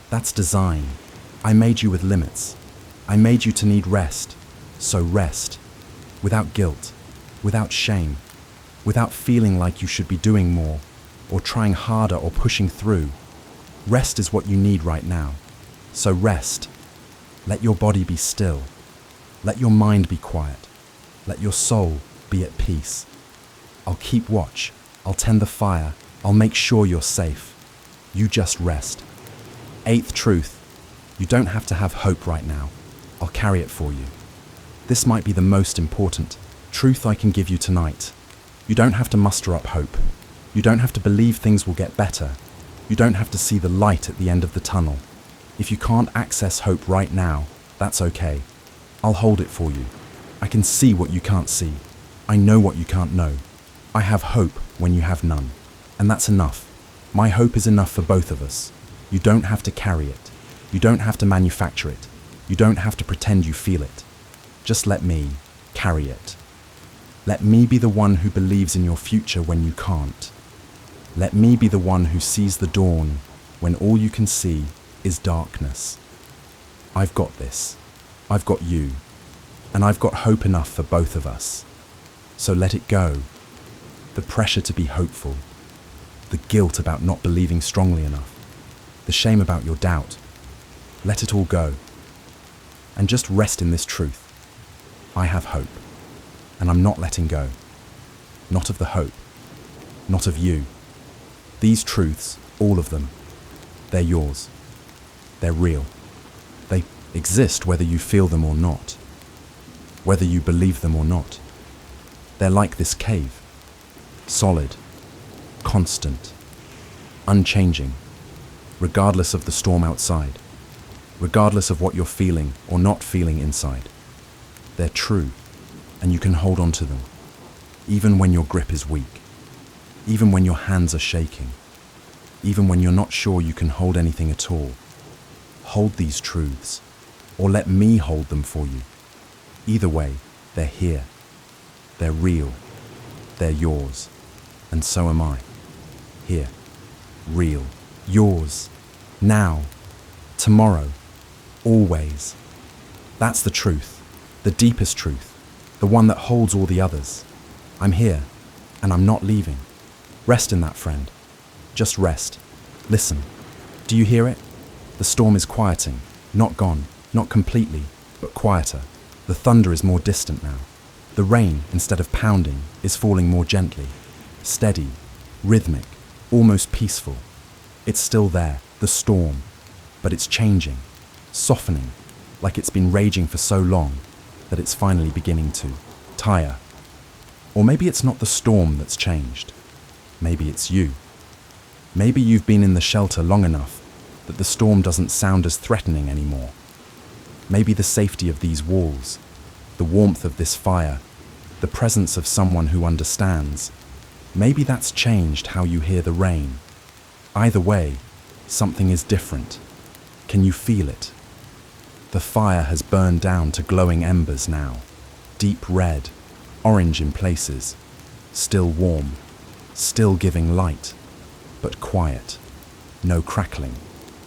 That's design. I made you with limits. I made you to need rest. So rest. Without guilt. Without shame. Without feeling like you should be doing more, or trying harder or pushing through. Rest is what you need right now. So rest. Let your body be still. Let your mind be quiet. Let your soul be at peace. I'll keep watch. I'll tend the fire. I'll make sure you're safe. You just rest. Eighth truth. You don't have to have hope right now. I'll carry it for you. This might be the most important truth I can give you tonight. You don't have to muster up hope. You don't have to believe things will get better. You don't have to see the light at the end of the tunnel. If you can't access hope right now, that's okay. I'll hold it for you. I can see what you can't see. I know what you can't know. I have hope when you have none. And that's enough. My hope is enough for both of us. You don't have to carry it. You don't have to manufacture it. You don't have to pretend you feel it. Just let me carry it. Let me be the one who believes in your future when you can't. Let me be the one who sees the dawn when all you can see is darkness. I've got this. I've got you. And I've got hope enough for both of us. So let it go. The pressure to be hopeful. The guilt about not believing strongly enough. The shame about your doubt. Let it all go. And just rest in this truth. I have hope. And I'm not letting go. Not of the hope. Not of you. These truths, all of them, they're yours. They're real. They exist whether you feel them or not. Whether you believe them or not. They're like this cave. Solid. Constant. Unchanging. Regardless of the storm outside. Regardless of what you're feeling or not feeling inside. They're true, and you can hold on to them. Even when your grip is weak. Even when your hands are shaking. Even when you're not sure you can hold anything at all. Hold these truths, or let me hold them for you. Either way, they're here. They're real. They're yours. And so am I. Here. Real. Yours. Now. Tomorrow. Always. That's the truth. The deepest truth. The one that holds all the others. I'm here, and I'm not leaving. Rest in that, friend. Just rest. Listen. Do you hear it? The storm is quieting. Not gone. Not completely, but quieter. The thunder is more distant now. The rain, instead of pounding, is falling more gently. Steady. Rhythmic. Almost peaceful. It's still there, the storm. But it's changing. Softening. Like it's been raging for so long that it's finally beginning to tire. Or maybe it's not the storm that's changed. Maybe it's you. Maybe you've been in the shelter long enough that the storm doesn't sound as threatening anymore. Maybe the safety of these walls, the warmth of this fire, the presence of someone who understands, maybe that's changed how you hear the rain. Either way, something is different. Can you feel it? The fire has burned down to glowing embers now, deep red, orange in places, still warm, still giving light, but quiet. No crackling,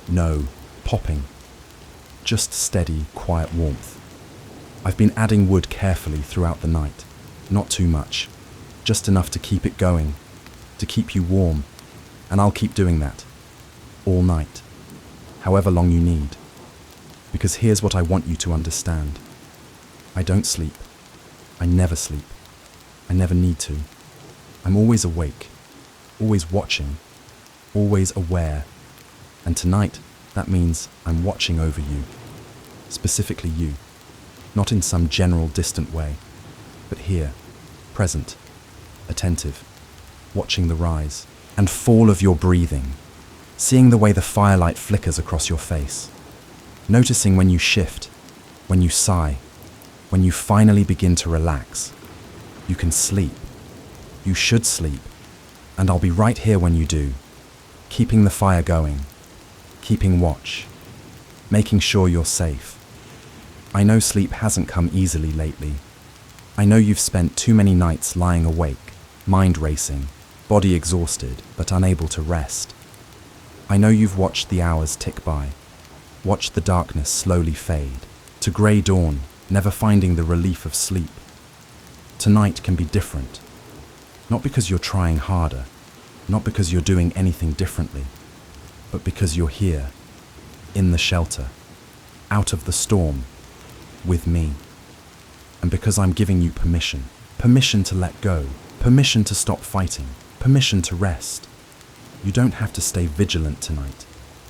no popping, just steady, quiet warmth. I've been adding wood carefully throughout the night, not too much, just enough to keep it going, to keep you warm, and I'll keep doing that, all night, however long you need. Because here's what I want you to understand. I don't sleep. I never sleep. I never need to. I'm always awake, always watching, always aware. And tonight, that means I'm watching over you. Specifically you. Not in some general distant way, but here, present, attentive, watching the rise and fall of your breathing, seeing the way the firelight flickers across your face. Noticing when you shift, when you sigh, when you finally begin to relax. You can sleep. You should sleep. And I'll be right here when you do, keeping the fire going, keeping watch, making sure you're safe. I know sleep hasn't come easily lately. I know you've spent too many nights lying awake, mind racing, body exhausted, but unable to rest. I know you've watched the hours tick by. Watch the darkness slowly fade, to grey dawn, never finding the relief of sleep. Tonight can be different. Not because you're trying harder, not because you're doing anything differently, but because you're here, in the shelter, out of the storm, with me. And because I'm giving you permission to let go, permission to stop fighting, permission to rest. You don't have to stay vigilant tonight.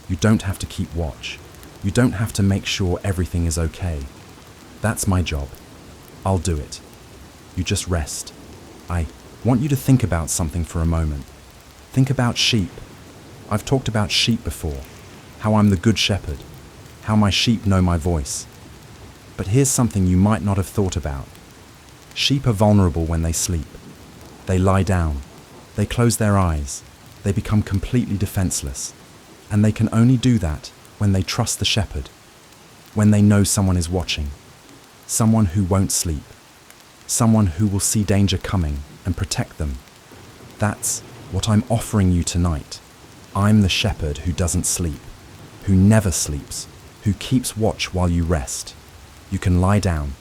You don't have to keep watch. You don't have to make sure everything is okay. That's my job. I'll do it. You just rest. I want you to think about something for a moment. Think about sheep. I've talked about sheep before, how I'm the good shepherd, how my sheep know my voice. But here's something you might not have thought about. Sheep are vulnerable when they sleep. They lie down. They close their eyes. They become completely defenseless. And they can only do that when they trust the shepherd, when they know someone is watching, someone who won't sleep, someone who will see danger coming and protect them. That's what I'm offering you tonight. I'm the shepherd who doesn't sleep, who never sleeps, who keeps watch while you rest. You can lie down,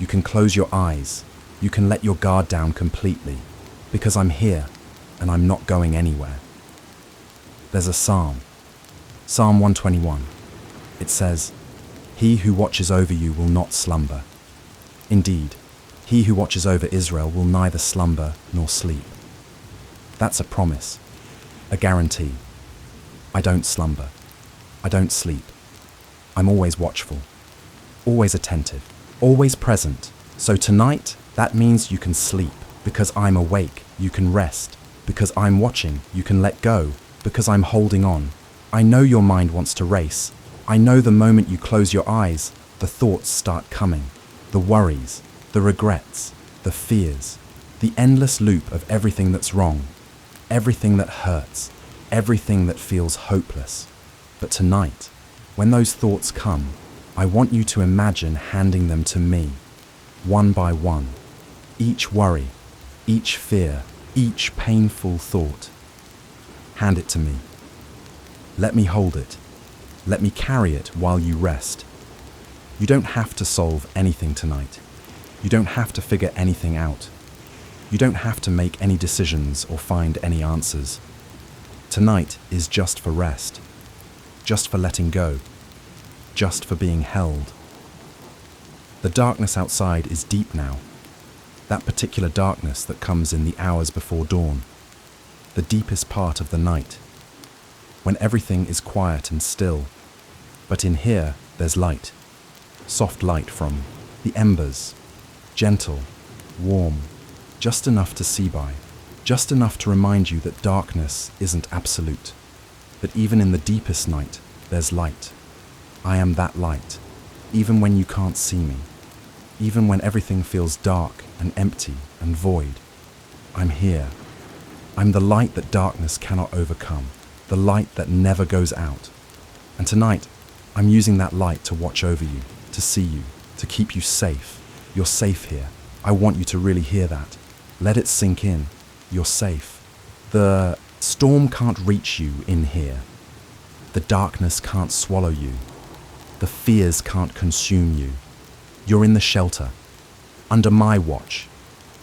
you can close your eyes, you can let your guard down completely, because I'm here and I'm not going anywhere. There's a psalm, Psalm 121. It says, "He who watches over you will not slumber. Indeed, he who watches over Israel will neither slumber nor sleep." That's a promise, a guarantee. I don't slumber. I don't sleep. I'm always watchful, always attentive, always present. So tonight, that means you can sleep. Because I'm awake, you can rest. Because I'm watching, you can let go. Because I'm holding on. I know your mind wants to race. I know the moment you close your eyes, the thoughts start coming. The worries, the regrets, the fears, the endless loop of everything that's wrong, everything that hurts, everything that feels hopeless. But tonight, when those thoughts come, I want you to imagine handing them to me, one by one. Each worry, each fear, each painful thought. Hand it to me. Let me hold it. Let me carry it while you rest. You don't have to solve anything tonight. You don't have to figure anything out. You don't have to make any decisions or find any answers. Tonight is just for rest, just for letting go, just for being held. The darkness outside is deep now. That particular darkness that comes in the hours before dawn, the deepest part of the night, when everything is quiet and still. But in here, there's light, soft light from the embers, gentle, warm, just enough to see by, just enough to remind you that darkness isn't absolute, that even in the deepest night, there's light. I am that light, even when you can't see me, even when everything feels dark and empty and void. I'm here. I'm the light that darkness cannot overcome, the light that never goes out. And tonight, I'm using that light to watch over you, to see you, to keep you safe. You're safe here. I want you to really hear that. Let it sink in. You're safe. The storm can't reach you in here. The darkness can't swallow you. The fears can't consume you. You're in the shelter, under my watch,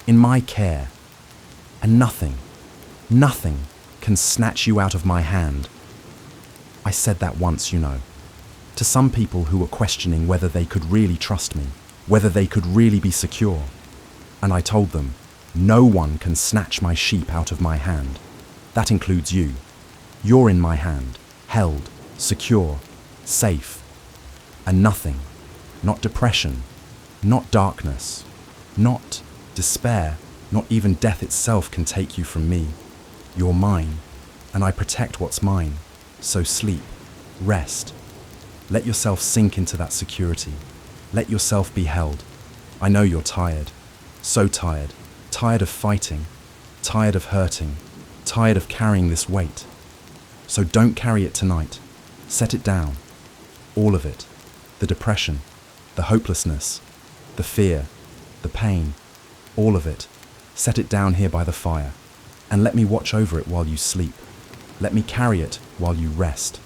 in my care. And nothing can snatch you out of my hand. I said that once, you know, to some people who were questioning whether they could really trust me, whether they could really be secure. And I told them, no one can snatch my sheep out of my hand. That includes you. You're in my hand, held, secure, safe. And nothing, not depression, not darkness, not despair, not even death itself can take you from me. You're mine, and I protect what's mine. So sleep, rest. Let yourself sink into that security. Let yourself be held. I know you're tired, so tired, tired of fighting, tired of hurting, tired of carrying this weight. So don't carry it tonight. Set it down. All of it. The depression, the hopelessness, the fear, the pain, all of it. Set it down here by the fire, and let me watch over it while you sleep. Let me carry it while you rest.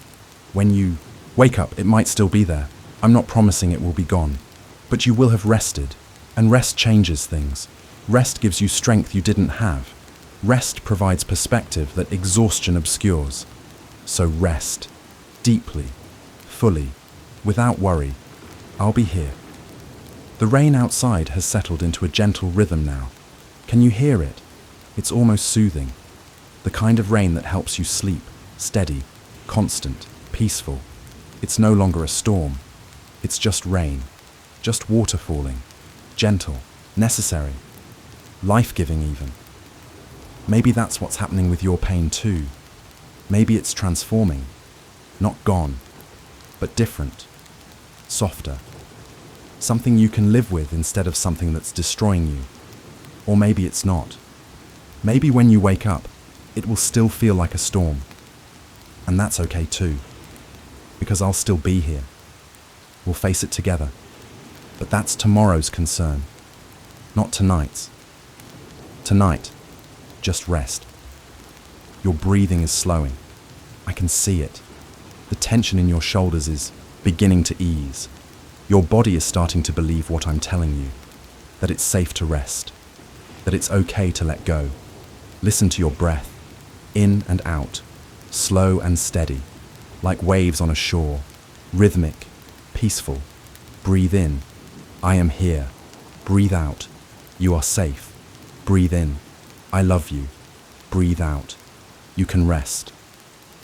When you wake up, it might still be there. I'm not promising it will be gone, but you will have rested, and rest changes things. Rest gives you strength you didn't have. Rest provides perspective that exhaustion obscures. So rest, deeply, fully, without worry. I'll be here. The rain outside has settled into a gentle rhythm now. Can you hear it? It's almost soothing. The kind of rain that helps you sleep, steady, constant, peaceful. It's no longer a storm. It's just rain, just water falling, gentle, necessary, life-giving even. Maybe that's what's happening with your pain too. Maybe it's transforming, not gone, but different, softer. Something you can live with instead of something that's destroying you. Or maybe it's not. Maybe when you wake up, it will still feel like a storm. And that's okay too, because I'll still be here. We'll face it together. But that's tomorrow's concern, not tonight's. Tonight, just rest. Your breathing is slowing. I can see it. The tension in your shoulders is beginning to ease. Your body is starting to believe what I'm telling you, that it's safe to rest, that it's okay to let go. Listen to your breath, in and out, slow and steady, like waves on a shore, rhythmic, peaceful. Breathe in, I am here. Breathe out, you are safe. Breathe in, I love you. Breathe out, you can rest.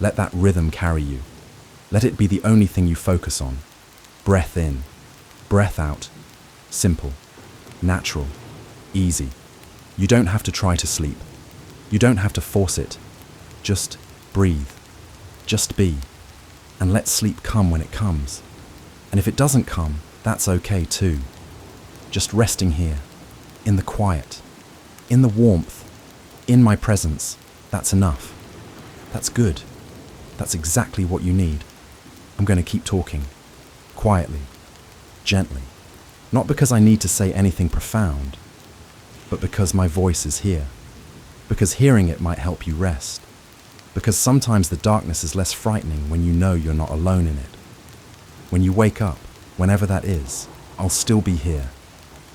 Let that rhythm carry you. Let it be the only thing you focus on. Breath in, breath out. Simple, natural, easy. You don't have to try to sleep. You don't have to force it. Just breathe. Just be. And let sleep come when it comes. And if it doesn't come, that's okay too. Just resting here, in the quiet, in the warmth, in my presence, that's enough. That's good. That's exactly what you need. I'm going to keep talking, quietly, gently. Not because I need to say anything profound, but because my voice is here. Because hearing it might help you rest. Because sometimes the darkness is less frightening when you know you're not alone in it. When you wake up, whenever that is, I'll still be here.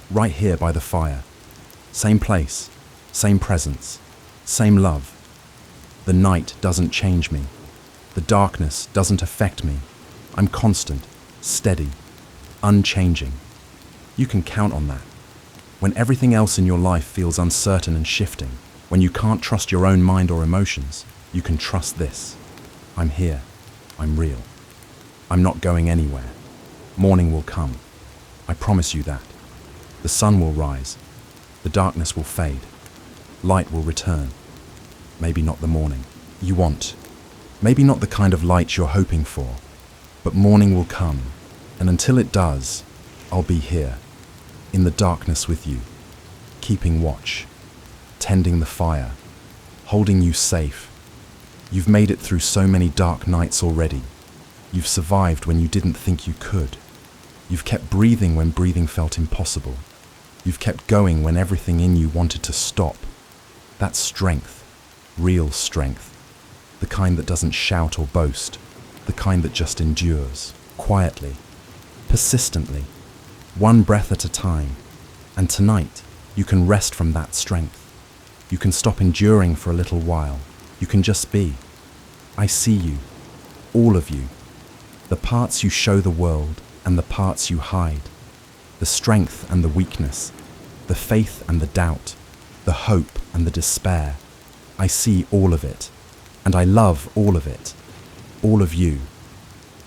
Right here by the fire. Same place, same presence, same love. The night doesn't change me. The darkness doesn't affect me. I'm constant, steady, unchanging. You can count on that. When everything else in your life feels uncertain and shifting, when you can't trust your own mind or emotions, you can trust this. I'm here. I'm real. I'm not going anywhere. Morning will come. I promise you that. The sun will rise. The darkness will fade. Light will return. Maybe not the morning you want. Maybe not the kind of light you're hoping for. But morning will come. And until it does, I'll be here. In the darkness with you. Keeping watch. Tending the fire. Holding you safe. You've made it through so many dark nights already. You've survived when you didn't think you could. You've kept breathing when breathing felt impossible. You've kept going when everything in you wanted to stop. That's strength, real strength. The kind that doesn't shout or boast. The kind that just endures, quietly, persistently, one breath at a time. And tonight, you can rest from that strength. You can stop enduring for a little while. You can just be. I see you, all of you. The parts you show the world and the parts you hide. The strength and the weakness. The faith and the doubt. The hope and the despair. I see all of it. And I love all of it. All of you.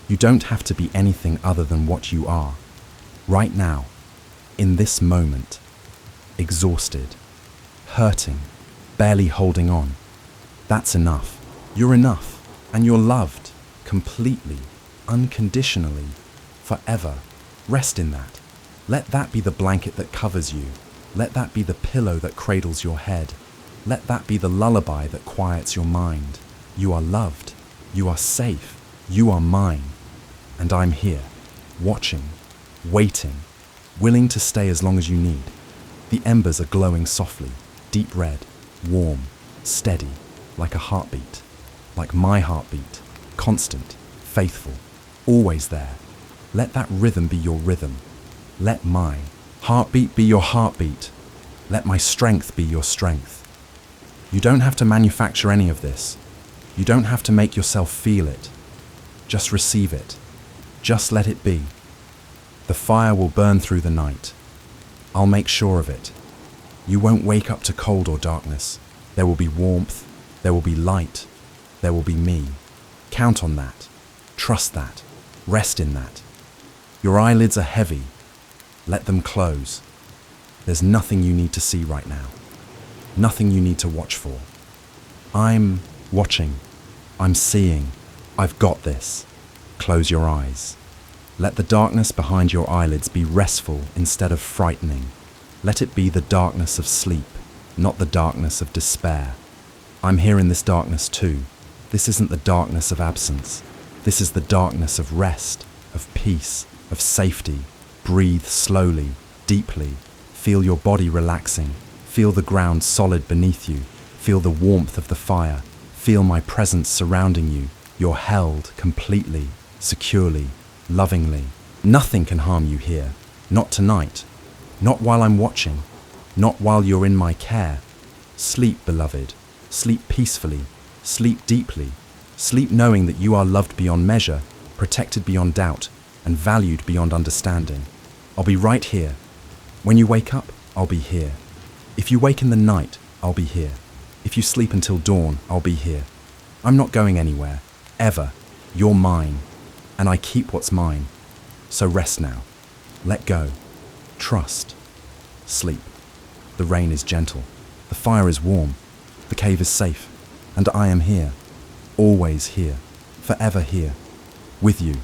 You don't have to be anything other than what you are. Right now. In this moment. Exhausted. Hurting. Barely holding on. That's enough. You're enough. And you're loved. Completely. Unconditionally. Forever. Rest in that. Let that be the blanket that covers you. Let that be the pillow that cradles your head. Let that be the lullaby that quiets your mind. You are loved. You are safe. You are mine. And I'm here. Watching. Waiting. Willing to stay as long as you need. The embers are glowing softly. Deep red. Warm. Steady. Like a heartbeat. Like my heartbeat. Constant. Faithful. Always there. Let that rhythm be your rhythm. Let my heartbeat be your heartbeat. Let my strength be your strength. You don't have to manufacture any of this. You don't have to make yourself feel it. Just receive it. Just let it be. The fire will burn through the night. I'll make sure of it. You won't wake up to cold or darkness. There will be warmth. There will be light. There will be me. Count on that. Trust that. Rest in that. Your eyelids are heavy. Let them close. There's nothing you need to see right now. Nothing you need to watch for. I'm watching. I'm seeing. I've got this. Close your eyes. Let the darkness behind your eyelids be restful instead of frightening. Let it be the darkness of sleep, not the darkness of despair. I'm here in this darkness too. This isn't the darkness of absence. This is the darkness of rest, of peace, of safety. Breathe slowly, deeply. Feel your body relaxing. Feel the ground solid beneath you. Feel the warmth of the fire. Feel my presence surrounding you. You're held completely, securely, lovingly. Nothing can harm you here. Not tonight. Not while I'm watching. Not while you're in my care. Sleep, beloved. Sleep peacefully. Sleep deeply. Sleep knowing that you are loved beyond measure, protected beyond doubt, and valued beyond understanding. I'll be right here. When you wake up, I'll be here. If you wake in the night, I'll be here. If you sleep until dawn, I'll be here. I'm not going anywhere. Ever. You're mine. And I keep what's mine. So rest now. Let go. Trust. Sleep. The rain is gentle. The fire is warm. The cave is safe. And I am here. Always here. Forever here. With you.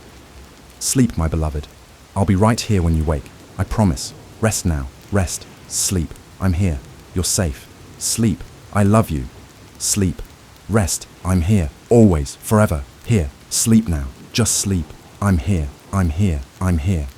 Sleep, my beloved. I'll be right here when you wake. I promise. Rest now. Rest. Sleep. I'm here. You're safe. Sleep. I love you. Sleep. Rest. I'm here. Always. Forever. Here. Sleep now. Just sleep. I'm here. I'm here. I'm here.